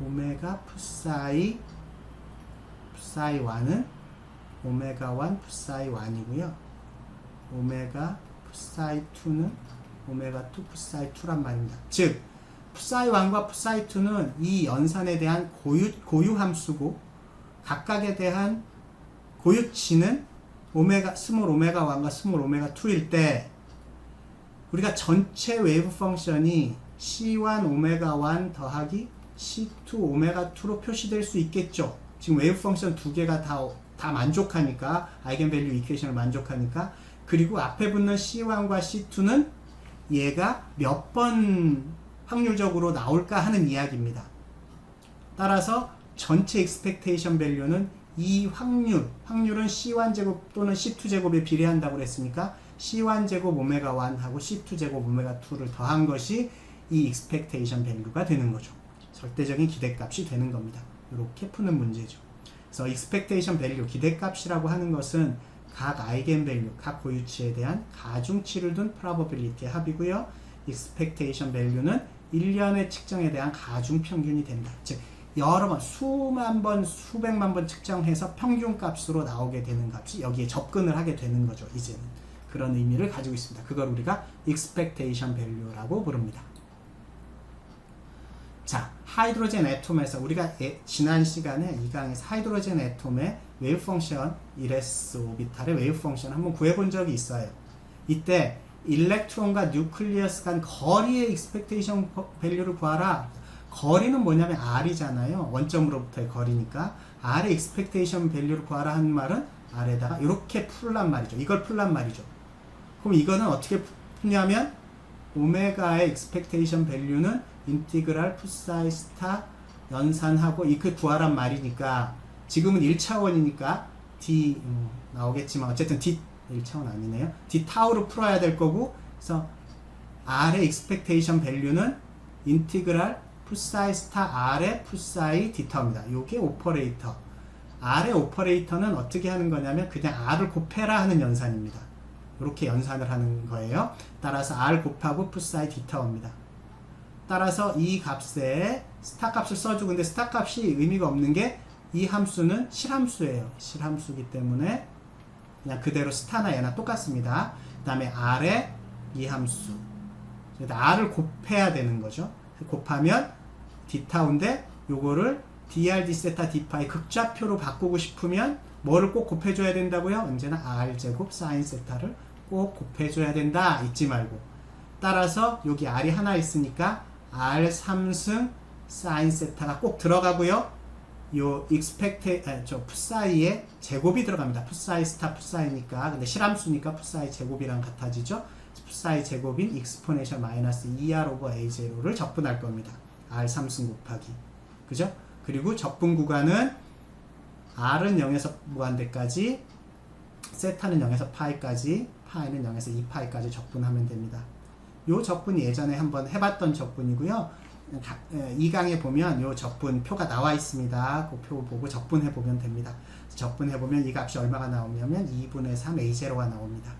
오메가 푸사이 1은 오메가 1 푸사이 1이고요. 오메가 푸사이 2는 오메가 2 푸사이 2란 말입니다. 즉 푸사이 1과 푸사이 2는 이 연산에 대한 고유 함수고 각각에 대한 고유치는 스몰 오메가 1과 스몰 오메가 2일 때 우리가 전체 웨이브 펑션이 C1 오메가 1 더하기 C2 오메가 2로 표시될 수 있겠죠. 지금 웨이브 펑션 두 개가 다 만족하니까 아이겐밸류 이퀘이션을 만족하니까 그리고 앞에 붙는 C1과 C2는 얘가 몇 번 확률적으로 나올까 하는 이야기입니다. 따라서 전체 expectation value는 이 확률은 C1제곱 또는 C2제곱에 비례한다고 그랬으니까 C1제곱 오메가 1하고 C2제곱 오메가 2를 더한 것이 이 expectation value가 되는 거죠. 절대적인 기대값이 되는 겁니다. 이렇게 푸는 문제죠. 그래서 expectation value, 기대값이라고 하는 것은 각 아이겐밸류, 각 고유치에 대한 가중치를 둔 probability의 합이고요. expectation value는 1년의 측정에 대한 가중평균이 된다. 즉 여러 번, 수만 번, 수백만 번 측정해서 평균값으로 나오게 되는 값이 여기에 접근을 하게 되는 거죠. 이제는 그런 의미를 가지고 있습니다. 그걸 우리가 expectation value라고 부릅니다. 자, 하이드로젠 애톰에서 우리가 지난 시간에 이 강에서 하이드로젠 애톰의 웨이브 펑션 1s 오비탈의 웨이브 펑션 한번 구해본 적이 있어요. 이때 일렉트론과 뉴클리어스 간 거리의 expectation value를 구하라. 거리는 뭐냐면 R이잖아요. 원점으로부터의 거리니까 R의 expectation value를 구하라 하는 말은 R에다가 이렇게 풀란 말이죠. 이걸 풀란 말이죠. 그럼 이거는 어떻게 푸냐면 오메가의 expectation value는 인티그랄 푸사이 스타 연산하고 이렇게 구하란 말이니까 지금은 1차원이니까 D 나오겠지만 어쨌든 D 1차원 아니네요. D 타우로 풀어야 될 거고 그래서 R의 expectation value는 인티그랄 푸사이 스타 R의 푸사이 디터입니다. 요게 오퍼레이터. R의 오퍼레이터는 어떻게 하는 거냐면 그냥 R을 곱해라 하는 연산입니다. 이렇게 연산을 하는 거예요. 따라서 R 곱하고 푸사이 디터입니다. 따라서 이 값에 스타 값을 써주고 근데 스타 값이 의미가 없는 게 이 함수는 실함수예요. 실함수이기 때문에 그냥 그대로 스타나 얘나 똑같습니다. 그 다음에 R의 이 함수. R을 곱해야 되는 거죠. 곱하면 D타운데 요거를 dr d세타 d파이 극좌표로 바꾸고 싶으면 뭐를 꼭 곱해줘야 된다고요? 언제나 r제곱 사인 세타를 꼭 곱해줘야 된다. 잊지 말고. 따라서 여기 r이 하나 있으니까 r 3승 사인 세타가 꼭 들어가고요. 요 푸사이의 제곱이 들어갑니다. 푸사이 스타 푸사이니까. 근데 실함수니까 푸사이 제곱이랑 같아지죠. 푸사이 제곱인 익스포네셜 마이너스 2r 오버 a0를 적분할 겁니다. r 3승 곱하기. 그죠? 그리고 적분 구간은 r은 0에서 무한대까지, 세타는 0에서 파이까지, 파이는 0에서 2파이까지 적분하면 됩니다. 요 적분이 예전에 한번 해봤던 적분이고요. 이 강에 보면 요 적분 표가 나와 있습니다. 그 표 보고 적분해 보면 됩니다. 적분해 보면 이 값이 얼마가 나오냐면 2분의 3 A0가 나옵니다.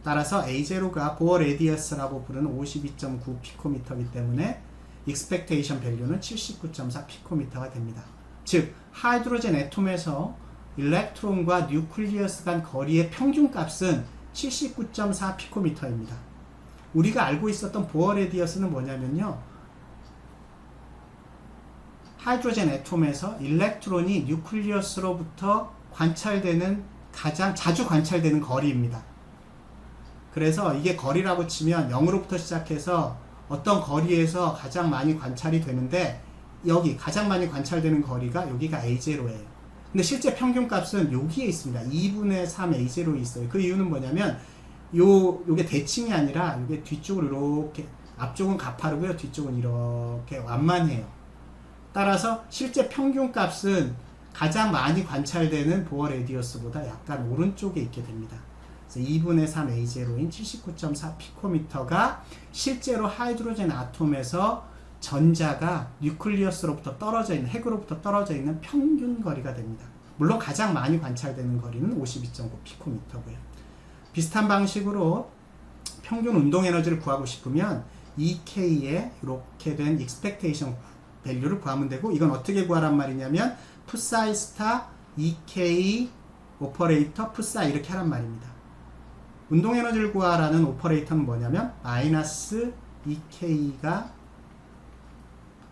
따라서 A0가 보어 레디어스라고 부르는 52.9 피코미터이기 때문에 expectation value는 79.4 피코미터가 됩니다. 즉 하이드로젠 애톰에서 일렉트론과 뉴클리어스 간 거리의 평균값은 79.4 피코미터입니다. 우리가 알고 있었던 보어 레디어스는 뭐냐면요, 하이드로젠 애톰에서 일렉트론이 뉴클리어스로부터 관찰되는 가장 자주 관찰되는 거리입니다. 그래서 이게 거리라고 치면 0으로부터 시작해서 어떤 거리에서 가장 많이 관찰이 되는데, 여기 가장 많이 관찰되는 거리가 여기가 A0예요. 근데 실제 평균값은 여기에 있습니다. 2분의 3 A0에 있어요. 그 이유는 뭐냐면 요게 대칭이 아니라 요게 뒤쪽으로 이렇게, 앞쪽은 가파르고요, 뒤쪽은 이렇게 완만해요. 따라서 실제 평균값은 가장 많이 관찰되는 보어 레디어스보다 약간 오른쪽에 있게 됩니다. 그래서 2분의 3 A0인 79.4 피코미터가 실제로 하이드로젠 아톰에서 전자가 뉴클리어스로부터 떨어져 있는, 핵으로부터 떨어져 있는 평균 거리가 됩니다. 물론 가장 많이 관찰되는 거리는 52.9 피코미터고요. 비슷한 방식으로 평균 운동 에너지를 구하고 싶으면 EK에 이렇게 된 expectation value를 구하면 되고, 이건 어떻게 구하란 말이냐면 푸사이 스타 EK 오퍼레이터 푸사이 이렇게 하란 말입니다. 운동 에너지를 구하라는 오퍼레이터는 뭐냐면 마이너스 EK가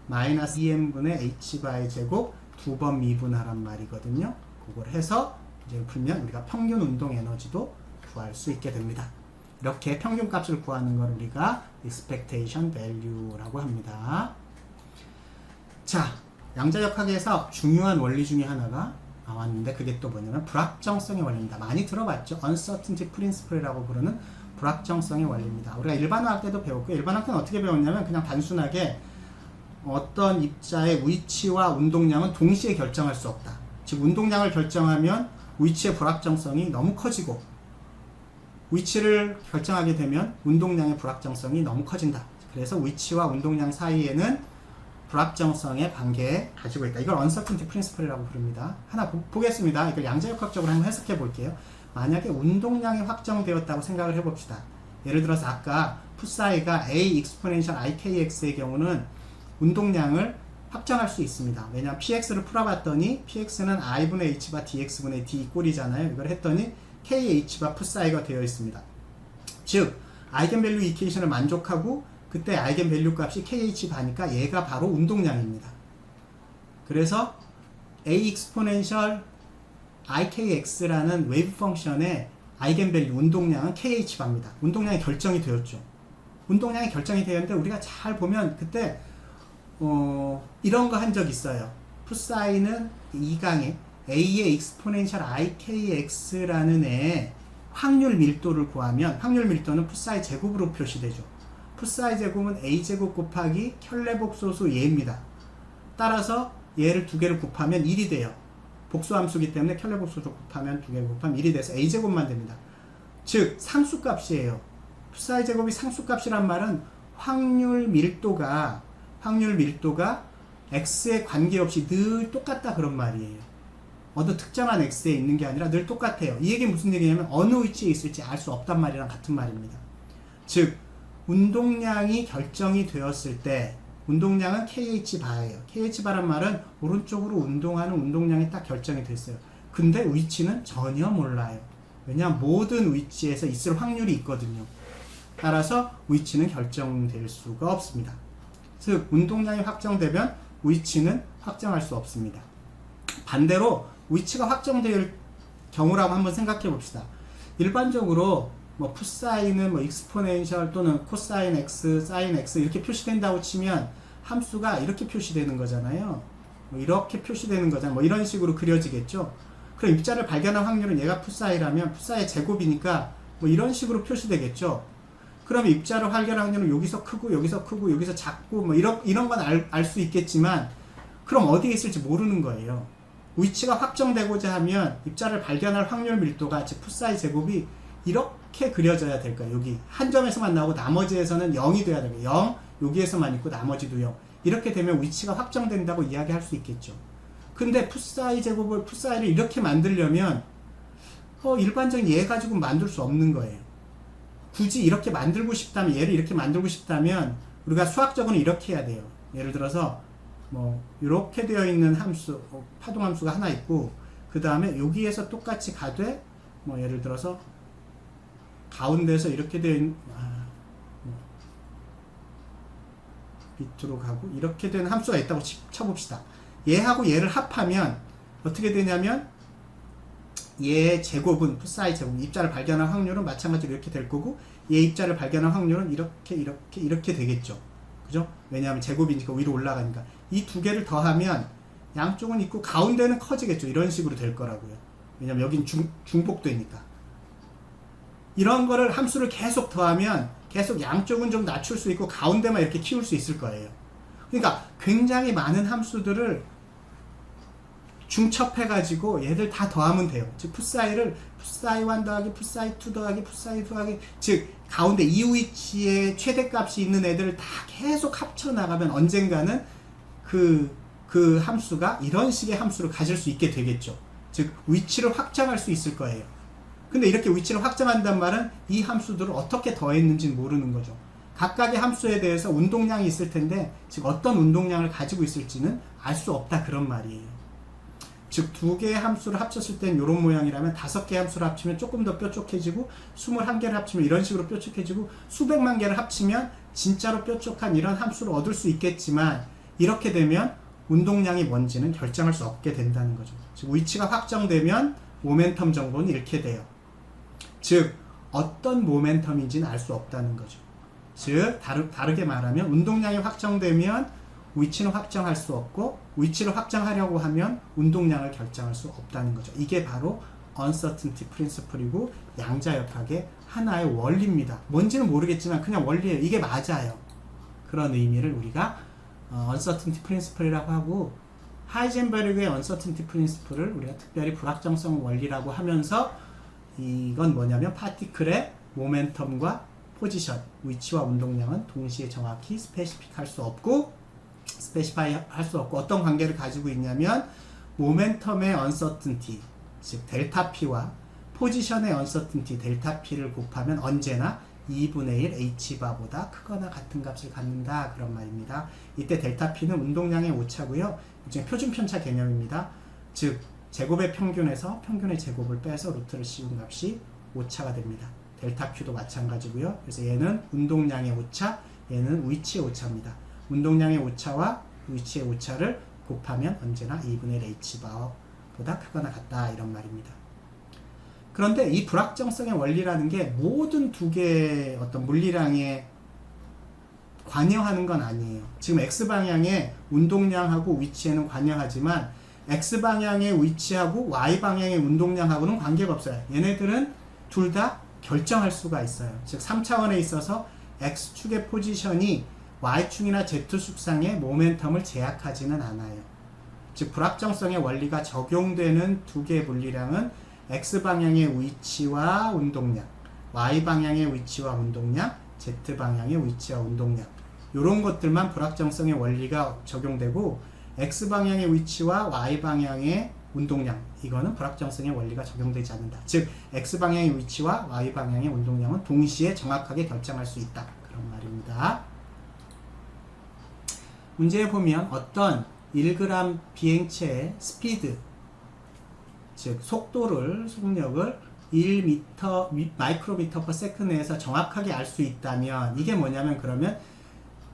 마이너스 2n분의 h바의 제곱 2번 미분하란 말이거든요. 그걸 해서 이제 풀면 우리가 평균 운동 에너지도 구할 수 있게 됩니다. 이렇게 평균 값을 구하는 걸 우리가 expectation value라고 합니다. 자, 양자역학에서 중요한 원리 중에 하나가 나왔는데, 그게 또 뭐냐면 불확정성의 원리입니다. 많이 들어봤죠? uncertainty principle이라고 부르는 불확정성의 원리입니다. 우리가 일반화학 때도 배웠고, 일반화학 때는 어떻게 배웠냐면 그냥 단순하게 어떤 입자의 위치와 운동량은 동시에 결정할 수 없다. 즉 운동량을 결정하면 위치의 불확정성이 너무 커지고, 위치를 결정하게 되면 운동량의 불확정성이 너무 커진다. 그래서 위치와 운동량 사이에는 불확정성의 관계 가지고 있다. 이걸 uncertainty principle이라고 부릅니다. 하나 보겠습니다. 이걸 양자역학적으로 한번 해석해 볼게요. 만약에 운동량이 확정되었다고 생각을 해봅시다. 예를 들어서 아까 푸사이가 A exponential IKX의 경우는 운동량을 확정할 수 있습니다. 왜냐하면 PX를 풀어봤더니 PX는 I분의 H바 DX분의 D 꼴이잖아요. 이걸 했더니 KH바 푸사이가 되어 있습니다. 즉 아이겐밸류 이퀘이션을 만족하고 그때 아이겐밸류 값이 KH바니까 얘가 바로 운동량입니다. 그래서 A exponential IKX라는 웨이브 펑션의 아이겐밸류 운동량은 KH바입니다. 운동량이 결정이 되었죠. 운동량이 결정이 되었는데 우리가 잘 보면 그때 이런 거 한 적 있어요. 푸사이는 2강에 A의 exponential IKX라는 애의 확률 밀도를 구하면, 확률 밀도는 푸사이 제곱으로 표시되죠. 푸사이 제곱은 A제곱 곱하기 켈레복소수 얘입니다. 따라서 얘를 두 개를 곱하면 1이 돼요. 복수함수기 때문에 켈레복소수 곱하면 두 개를 곱하면 1이 돼서 A제곱만 됩니다. 즉 상수값이에요. 푸사이 제곱이 상수값이란 말은 확률 밀도가 x에 관계없이 늘 똑같다 그런 말이에요. 어느 특정한 x에 있는 게 아니라 늘 똑같아요. 이 얘기는 무슨 얘기냐면 어느 위치에 있을지 알 수 없단 말이랑 같은 말입니다. 즉 운동량이 결정이 되었을 때 운동량은 kh바예요. kh바란 말은 오른쪽으로 운동하는 운동량이 딱 결정이 됐어요. 근데 위치는 전혀 몰라요. 왜냐하면 모든 위치에서 있을 확률이 있거든요. 따라서 위치는 결정될 수가 없습니다. 즉 운동량이 확정되면 위치는 확정할 수 없습니다. 반대로 위치가 확정될 경우라고 한번 생각해 봅시다. 일반적으로 뭐 푸사인은 뭐 익스포넨셜 또는 코사인 x, 사인 x 이렇게 표시된다고 치면 함수가 이렇게 표시되는 거잖아요. 뭐 이렇게 표시되는 거잖아요. 뭐 이런 식으로 그려지겠죠. 그럼 입자를 발견할 확률은 얘가 푸사이라면 푸사의 제곱이니까 뭐 이런 식으로 표시되겠죠. 그럼 입자를 발견할 확률은 여기서 크고 여기서 크고 여기서 작고 뭐 이런 건 알 수 있겠지만 그럼 어디에 있을지 모르는 거예요. 위치가 확정되고자 하면 입자를 발견할 확률 밀도가 즉 푸사이 제곱이 이렇게 그려져야 될 거예요. 여기 한 점에서만 나오고 나머지에서는 0이 돼야 됩니다. 0 여기에서만 있고 나머지도 0. 이렇게 되면 위치가 확정된다고 이야기할 수 있겠죠. 근데 푸사이 제곱을 푸사이를 이렇게 만들려면 일반적인 얘 가지고 만들 수 없는 거예요. 굳이 이렇게 만들고 싶다면, 얘를 이렇게 만들고 싶다면 우리가 수학적으로 이렇게 해야 돼요. 예를 들어서 뭐 이렇게 되어 있는 함수, 파동 함수가 하나 있고, 그 다음에 여기에서 똑같이 가되 뭐 예를 들어서 가운데서 이렇게 되어 있는 밑으로 가고 이렇게 되는 함수가 있다고 쳐봅시다. 얘하고 얘를 합하면 어떻게 되냐면 얘의 제곱은 풋사이 제곱, 입자를 발견할 확률은 마찬가지로 이렇게 될 거고, 얘 입자를 발견할 확률은 이렇게 되겠죠. 그죠? 왜냐하면 제곱이니까 위로 올라가니까. 이 두 개를 더하면 양쪽은 있고 가운데는 커지겠죠. 이런 식으로 될 거라고요. 왜냐면 여긴 중복되니까. 이런 거를 함수를 계속 더하면 계속 양쪽은 좀 낮출 수 있고 가운데만 이렇게 키울 수 있을 거예요. 그러니까 굉장히 많은 함수들을 중첩해가지고 얘들 다 더하면 돼요. 즉 풋사이를 풋사이 1 더하기 풋사이 2 더하기 풋사이 2 더하기, 즉 가운데 이유 위치에 최대값이 있는 애들을 다 계속 합쳐 나가면 언젠가는 그 함수가 이런 식의 함수를 가질 수 있게 되겠죠. 즉 위치를 확장할 수 있을 거예요. 근데 이렇게 위치를 확장한단 말은 이 함수들을 어떻게 더했는지는 모르는 거죠. 각각의 함수에 대해서 운동량이 있을 텐데, 즉 어떤 운동량을 가지고 있을지는 알 수 없다, 그런 말이에요. 즉 두 개의 함수를 합쳤을 땐 이런 모양이라면 5개의 함수를 합치면 조금 더 뾰족해지고, 21개를 합치면 이런 식으로 뾰족해지고, 수백만 개를 합치면 진짜로 뾰족한 이런 함수를 얻을 수 있겠지만, 이렇게 되면 운동량이 뭔지는 결정할 수 없게 된다는 거죠. 즉 위치가 확정되면 모멘텀 정보는 잃게 돼요. 즉 어떤 모멘텀인지는 알 수 없다는 거죠. 즉 다르게 말하면 운동량이 확정되면 위치는 확정할 수 없고, 위치를 확정하려고 하면 운동량을 결정할 수 없다는 거죠. 이게 바로 uncertainty principle이고 양자역학의 하나의 원리입니다. 뭔지는 모르겠지만 그냥 원리예요. 이게 맞아요. 그런 의미를 우리가 uncertainty principle이라고 하고, 하이젠베르그의 uncertainty principle을 우리가 특별히 불확정성 원리라고 하면서, 이건 뭐냐면 파티클의 모멘텀과 포지션, 위치와 운동량은 동시에 정확히 스페시픽 할 수 없고, 스페시파이 할 수 없고, 어떤 관계를 가지고 있냐면 모멘텀의 uncertainty, 즉 델타 P와 포지션의 uncertainty 델타 P를 곱하면 언제나 2분의 1 H바보다 크거나 같은 값을 갖는다, 그런 말입니다. 이때 델타 P는 운동량의 오차고요. 일종의 표준 편차 개념입니다. 즉 제곱의 평균에서 평균의 제곱을 빼서 루트를 씌운 값이 오차가 됩니다. 델타 Q도 마찬가지고요. 그래서 얘는 운동량의 오차, 얘는 위치의 오차입니다. 운동량의 오차와 위치의 오차를 곱하면 언제나 2분의 1 H바보다 크거나 같다, 이런 말입니다. 그런데 이 불확정성의 원리라는 게 모든 두 개의 어떤 물리량에 관여하는 건 아니에요. 지금 X방향의 운동량하고 위치에는 관여하지만 X방향의 위치하고 Y방향의 운동량하고는 관계가 없어요. 얘네들은 둘 다 결정할 수가 있어요. 즉 3차원에 있어서 X축의 포지션이 Y축이나 Z축상의 모멘텀을 제약하지는 않아요. 즉 불확정성의 원리가 적용되는 두 개의 물리량은 X방향의 위치와 운동량, Y방향의 위치와 운동량, Z방향의 위치와 운동량, 이런 것들만 불확정성의 원리가 적용되고, X방향의 위치와 Y방향의 운동량, 이거는 불확정성의 원리가 적용되지 않는다. 즉 X방향의 위치와 Y방향의 운동량은 동시에 정확하게 결정할 수 있다, 그런 말입니다. 문제에 보면 어떤 1g 비행체의 스피드, 즉 속력을 1m, 마이크로미터 per second에서 정확하게 알 수 있다면, 이게 뭐냐면 그러면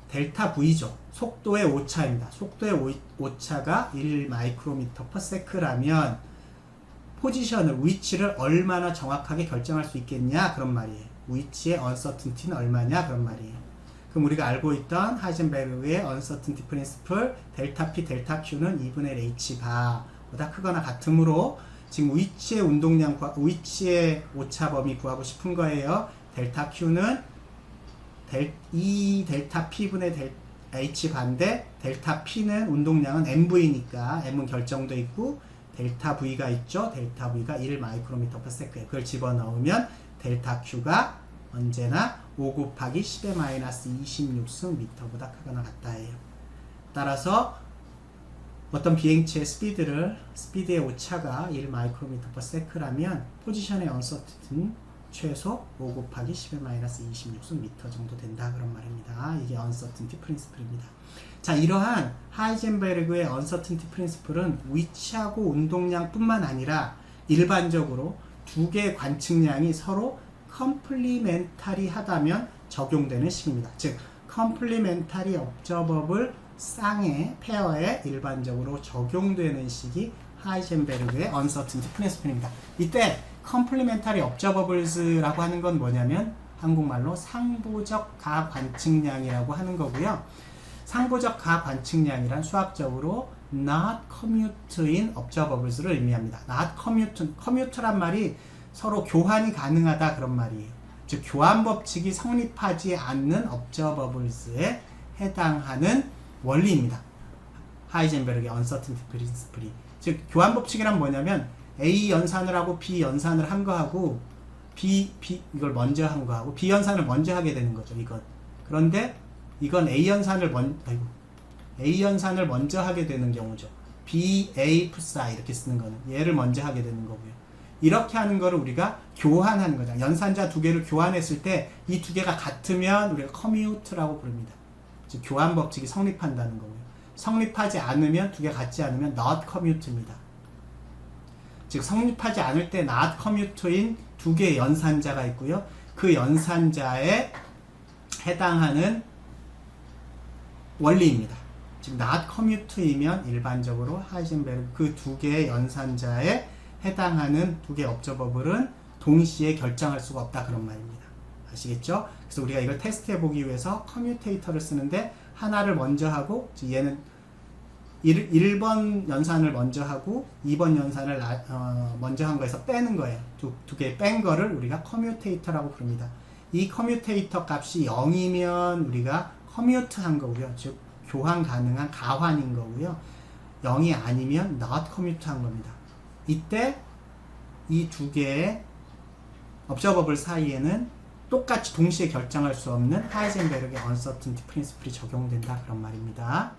델타 V죠. 속도의 오차입니다. 속도의 오차가 1 마이크로미터 per second라면 포지션을, 위치를 얼마나 정확하게 결정할 수 있겠냐, 그런 말이에요. 위치의 uncertainty는 얼마냐, 그런 말이에요. 그럼 우리가 알고 있던 하이젠베르그의 uncertainty principle, 델타 P, 델타 Q는 2분의 1 H바보다 크거나 같으므로 지금 위치의 운동량과 위치의 오차 범위 구하고 싶은 거예요. 델타 Q는 델타 P분의 H반대, 델타 P는 운동량은 MV니까 M은 결정돼 있고 델타 V가 있죠. 델타 V가 1 마이크로미터 per second. 그걸 집어넣으면 델타 Q가 언제나 5 곱하기 10의 마이너스 26승 미터보다 크거나 같다예요. 따라서 어떤 비행체의 스피드의 오차가 1 마이크로미터 per second라면 포지션의 uncertainty는 최소 5 곱하기 10의 마이너스 26은 미터 정도 된다 그런 말입니다. 이게 uncertainty principle입니다. 자, 이러한 하이젠베르그의 uncertainty principle은 위치하고 운동량뿐만 아니라 일반적으로 두 개의 관측량이 서로 컴플리멘타리하다면 적용되는 식입니다. 즉 컴플리멘타리 observable 쌍의 페어에 일반적으로 적용되는 식이 하이젠베르그의 uncertainty principle입니다. 이때 컴플리멘타리 observables라고 하는 건 뭐냐면 한국말로 상보적 가관측량이라고 하는 거고요. 상보적 가관측량이란 수학적으로 not commute인 observables를 의미합니다. not commute란 말이 서로 교환이 가능하다 그런 말이에요. 즉 교환 법칙이 성립하지 않는 observables에 해당하는 원리입니다. 하이젠베르그의 uncertainty principle이. 즉 교환 법칙이란 뭐냐면 A 연산을 하고 B 연산을 한 거하고 이걸 먼저 한 거하고 B 연산을 먼저 하게 되는 거죠. 그런데 이건 A 연산을 먼저 하게 되는 경우죠. B, A 플러스 I 이렇게 쓰는 거는 얘를 먼저 하게 되는 거고요. 이렇게 하는 거를 우리가 교환하는 거죠. 연산자 두 개를 교환했을 때 이 두 개가 같으면 우리가 commute라고 부릅니다. 즉 교환 법칙이 성립한다는 거고요. 성립하지 않으면 두 개 같지 않으면 not commute입니다. 즉 성립하지 않을 때 not commute인 두 개의 연산자가 있고요. 그 연산자에 해당하는 원리입니다. 즉 not commute이면 일반적으로 하이젠베르그 그 두 개의 연산자에 해당하는 두 개의 observable은 동시에 결정할 수가 없다 그런 말입니다. 아시겠죠? 그래서 우리가 이걸 테스트해 보기 위해서 커뮤테이터를 쓰는데 하나를 먼저 하고 얘는 1번 연산을 먼저 하고 2번 연산을 먼저 한 거에서 빼는 거예요. 두 개 뺀 거를 우리가 커뮤테이터라고 부릅니다. 이 커뮤테이터 값이 0이면 우리가 커뮤트한 거고요. 즉 교환 가능한 가환인 거고요. 0이 아니면 not commute한 겁니다. 이때 이 두 개의 observable 사이에는 똑같이 동시에 결정할 수 없는 하이젠베르그의 uncertainty principle이 적용된다 그런 말입니다.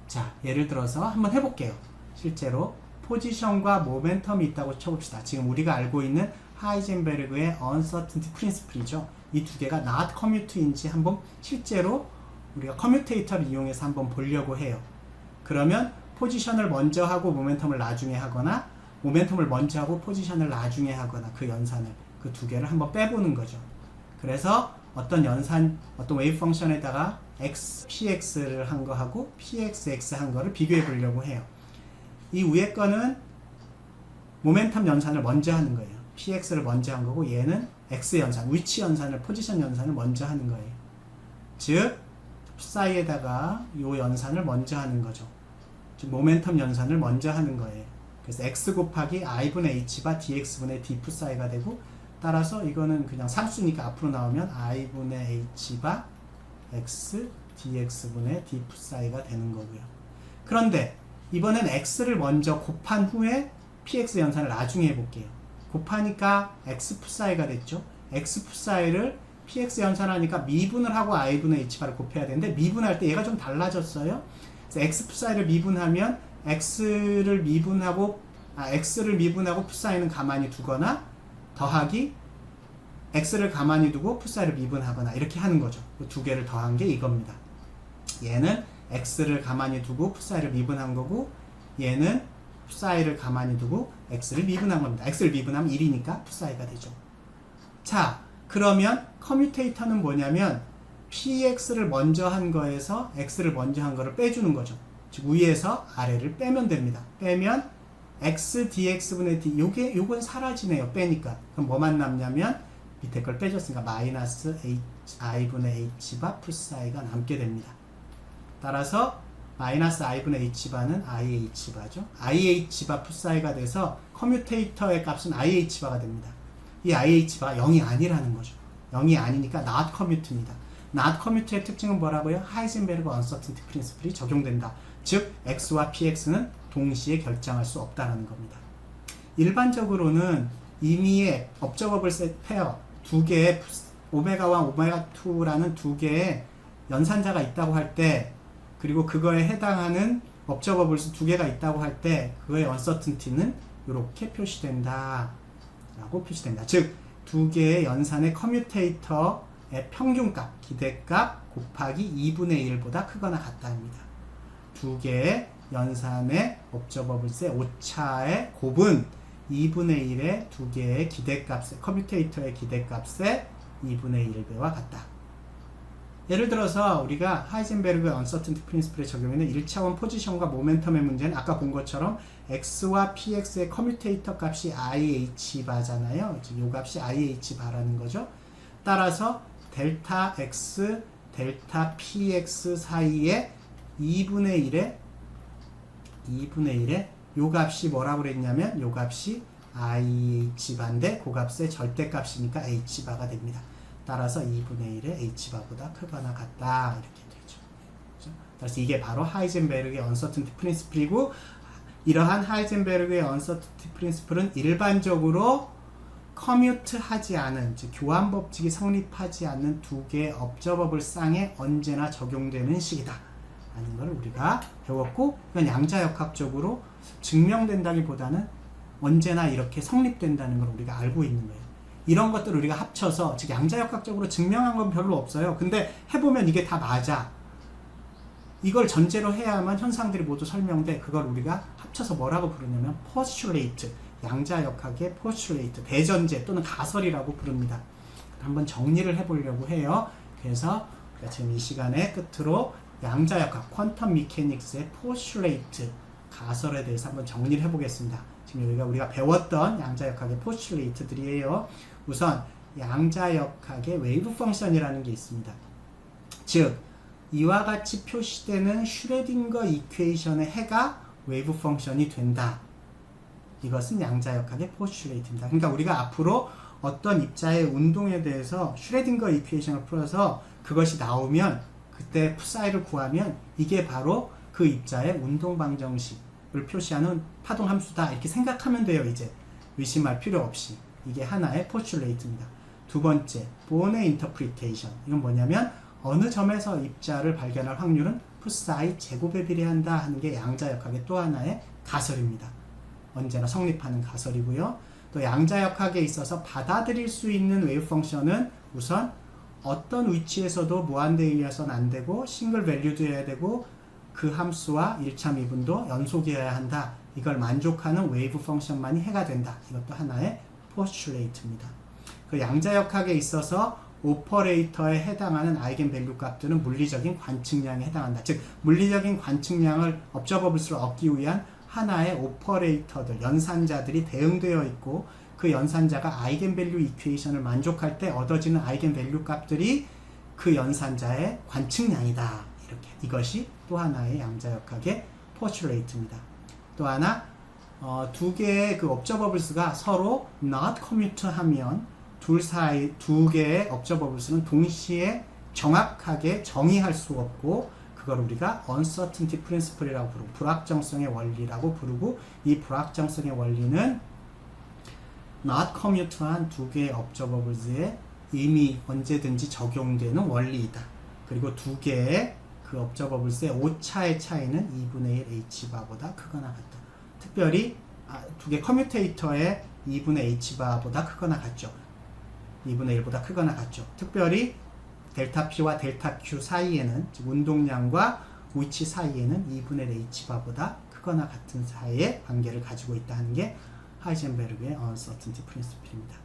자, 예를 들어서 한번 해볼게요. 실제로 포지션과 모멘텀이 있다고 쳐봅시다. 지금 우리가 알고 있는 하이젠베르그의 uncertainty principle이죠. 이 두 개가 not commute인지 한번 실제로 우리가 커뮤테이터를 이용해서 한번 보려고 해요. 그러면 포지션을 먼저 하고 모멘텀을 나중에 하거나 모멘텀을 먼저 하고 포지션을 나중에 하거나 그 연산을 그 두 개를 한번 빼보는 거죠. 그래서 어떤 웨이브 펑션에다가 px를 한 거하고 pxx 한 거를 비교해 보려고 해요. 이 위에 거는 모멘텀 연산을 먼저 하는 거예요. px를 먼저 한 거고 얘는 x 연산, 위치 연산을, 포지션 연산을 먼저 하는 거예요. 즉 사이에다가 이 연산을 먼저 하는 거죠. 즉 모멘텀 연산을 먼저 하는 거예요. 그래서 x 곱하기 i분의 h바 dx분의 d psi가 되고 따라서 이거는 그냥 상수니까 앞으로 나오면 i분의 h바 x dx분의 d psi가 되는 거고요. 그런데 이번엔 x를 먼저 곱한 후에 px 연산을 나중에 해볼게요. 곱하니까 x psi가 됐죠. x psi를 px 연산하니까 미분을 하고 i분의 h바를 곱해야 되는데 미분할 때 얘가 좀 달라졌어요. 그래서 x psi를 미분하면 x를 미분하고 psi는 가만히 두거나 더하기 x를 가만히 두고 psi를 미분하거나 이렇게 하는 거죠. 그 두 개를 더한 게 이겁니다. 얘는 x를 가만히 두고 psi를 미분한 거고 얘는 psi를 가만히 두고 x를 미분한 겁니다. x를 미분하면 1이니까 psi가 되죠. 자, 그러면 커뮤테이터는 뭐냐면 px를 먼저 한 거에서 x를 먼저 한 거를 빼주는 거죠. 즉 위에서 아래를 빼면 됩니다. 빼면 x dx분의 d 요건 사라지네요. 빼니까. 그럼 뭐만 남냐면 밑에 걸 빼줬으니까 마이너스 i분의 h바 플러스 i가 남게 됩니다. 따라서 마이너스 i분의 h바는 ih바죠. ih바 플러스 i가 돼서 커뮤테이터의 값은 ih바가 됩니다. 이 ih바가 0이 아니라는 거죠. 0이 아니니까 not commute입니다. not commute의 특징은 뭐라고요? 하이젠베르그 uncertainty principle이 적용된다. 즉 x와 px는 동시에 결정할 수 없다는 겁니다. 일반적으로는 임의의 observable set pair 두 개의 오메가1, 오메가2라는 두 개의 연산자가 있다고 할 때 그리고 그거에 해당하는 observables 두 개가 있다고 할 때 그거의 uncertainty는 이렇게 표시된다. 라고 표시됩니다. 즉, 두 개의 연산의 커뮤테이터의 평균값, 기대값 곱하기 2분의 1보다 크거나 같다입니다. 두 개의 연산의 옵저버블스의 오차의 곱은 2분의 1의 두 개의 기대값의 커뮤테이터의 기대값의 2분의 1배와 같다. 예를 들어서 우리가 하이젠베르그의 언서튼티 프린시플에 적용하는 1차원 포지션과 모멘텀의 문제는 아까 본 것처럼 x와 px의 커뮤테이터 값이 ih바잖아요. 즉, 이 값이 ih바라는 거죠. 따라서 델타 x, 델타 px 사이에 2분의 1의 요 값이 뭐라고 그랬냐면 요 값이 ih바인데 그 값의 절대값이니까 h바가 됩니다. 따라서 2분의 1의 h바보다 크거나 같다 이렇게 되죠. 그렇죠? 따라서 이게 바로 하이젠베르그의 언서튼티 프린시플이고, 이러한 하이젠베르그의 언서튼티 프린시플은 일반적으로 커뮤트하지 않은, 즉 교환 법칙이 성립하지 않는 두 개의 업저버블 쌍에 언제나 적용되는 식이다 라는 걸 우리가 배웠고, 이건 양자역학적으로 증명된다기보다는 언제나 이렇게 성립된다는 걸 우리가 알고 있는 거예요. 이런 것들을 우리가 합쳐서, 즉 양자역학적으로 증명한 건 별로 없어요. 근데 해보면 이게 다 맞아. 이걸 전제로 해야만 현상들이 모두 설명돼. 그걸 우리가 합쳐서 뭐라고 부르냐면 postulate, 양자역학의 postulate, 대전제 또는 가설이라고 부릅니다. 한번 정리를 해보려고 해요. 그래서 지금 이 시간의 끝으로 양자역학, 퀀텀 미케닉스의 postulate, 가설에 대해서 한번 정리를 해보겠습니다. 지금 여기가 우리가 배웠던 양자역학의 postulate들이에요. 우선 양자역학의 웨이브 펑션이라는 게 있습니다. 즉, 이와 같이 표시되는 슈레딩거 이퀘이션의 해가 웨이브 펑션이 된다. 이것은 양자역학의 postulate입니다. 그러니까 우리가 앞으로 어떤 입자의 운동에 대해서 슈레딩거 이퀘이션을 풀어서 그것이 나오면 그때 psi를 구하면 이게 바로 그 입자의 운동 방정식을 표시하는 파동 함수다 이렇게 생각하면 돼요. 이제 의심할 필요 없이. 이게 하나의 postulate입니다. 두 번째, 보네 인터프리테이션. 이건 뭐냐면 어느 점에서 입자를 발견할 확률은 psi 제곱에 비례한다 하는 게 양자역학의 또 하나의 가설입니다. 언제나 성립하는 가설이고요. 또 양자역학에 있어서 받아들일 수 있는 웨이브 펑션은 우선 어떤 위치에서도 무한대이어서는 안 되고 싱글 밸류드여야 되고 그 함수와 1차 미분도 연속이어야 한다. 이걸 만족하는 웨이브 펑션만이 해가 된다. 이것도 하나의 postulate입니다. 그 양자역학에 있어서 오퍼레이터에 해당하는 아이겐 밸류 값들은 물리적인 관측량에 해당한다. 즉 물리적인 관측량을 업저버블스로 얻기 위한 하나의 오퍼레이터들, 연산자들이 대응되어 있고 그 연산자가 아이겐 밸류 이퀘이션을 만족할 때 얻어지는 아이겐 밸류 값들이 그 연산자의 관측량이다. 이렇게. 이것이 또 하나의 양자역학의 postulate입니다. 또 하나, 두 개의 그 observables가 서로 not commute 하면 두 개의 observables는 동시에 정확하게 정의할 수 없고 그걸 우리가 uncertainty principle이라고 부르고 불확정성의 원리라고 부르고 이 불확정성의 원리는 not commute한 두 개의 observables에 이미 언제든지 적용되는 원리이다. 그리고 두 개의 그 observables의 오차의 차이는 2분의 1 h바보다 크거나 같다. 특별히 두 개 커뮤테이터의 2분의 h바보다 크거나 같죠. 2분의 1보다 크거나 같죠. 특별히 델타 P와 델타 Q 사이에는, 즉 운동량과 위치 사이에는 2분의 1 h바보다 크거나 같은 사이의 관계를 가지고 있다 하는 게 하이젠베르그의 uncertainty principle입니다.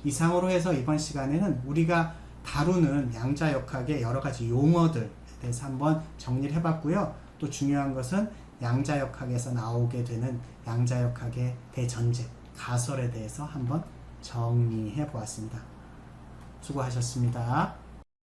이상으로 해서 이번 시간에는 우리가 다루는 양자역학의 여러 가지 용어들에 대해서 한번 정리를 해봤고요. 또 중요한 것은 양자역학에서 나오게 되는 양자역학의 대전제, 가설에 대해서 한번 정리해 보았습니다. 수고하셨습니다.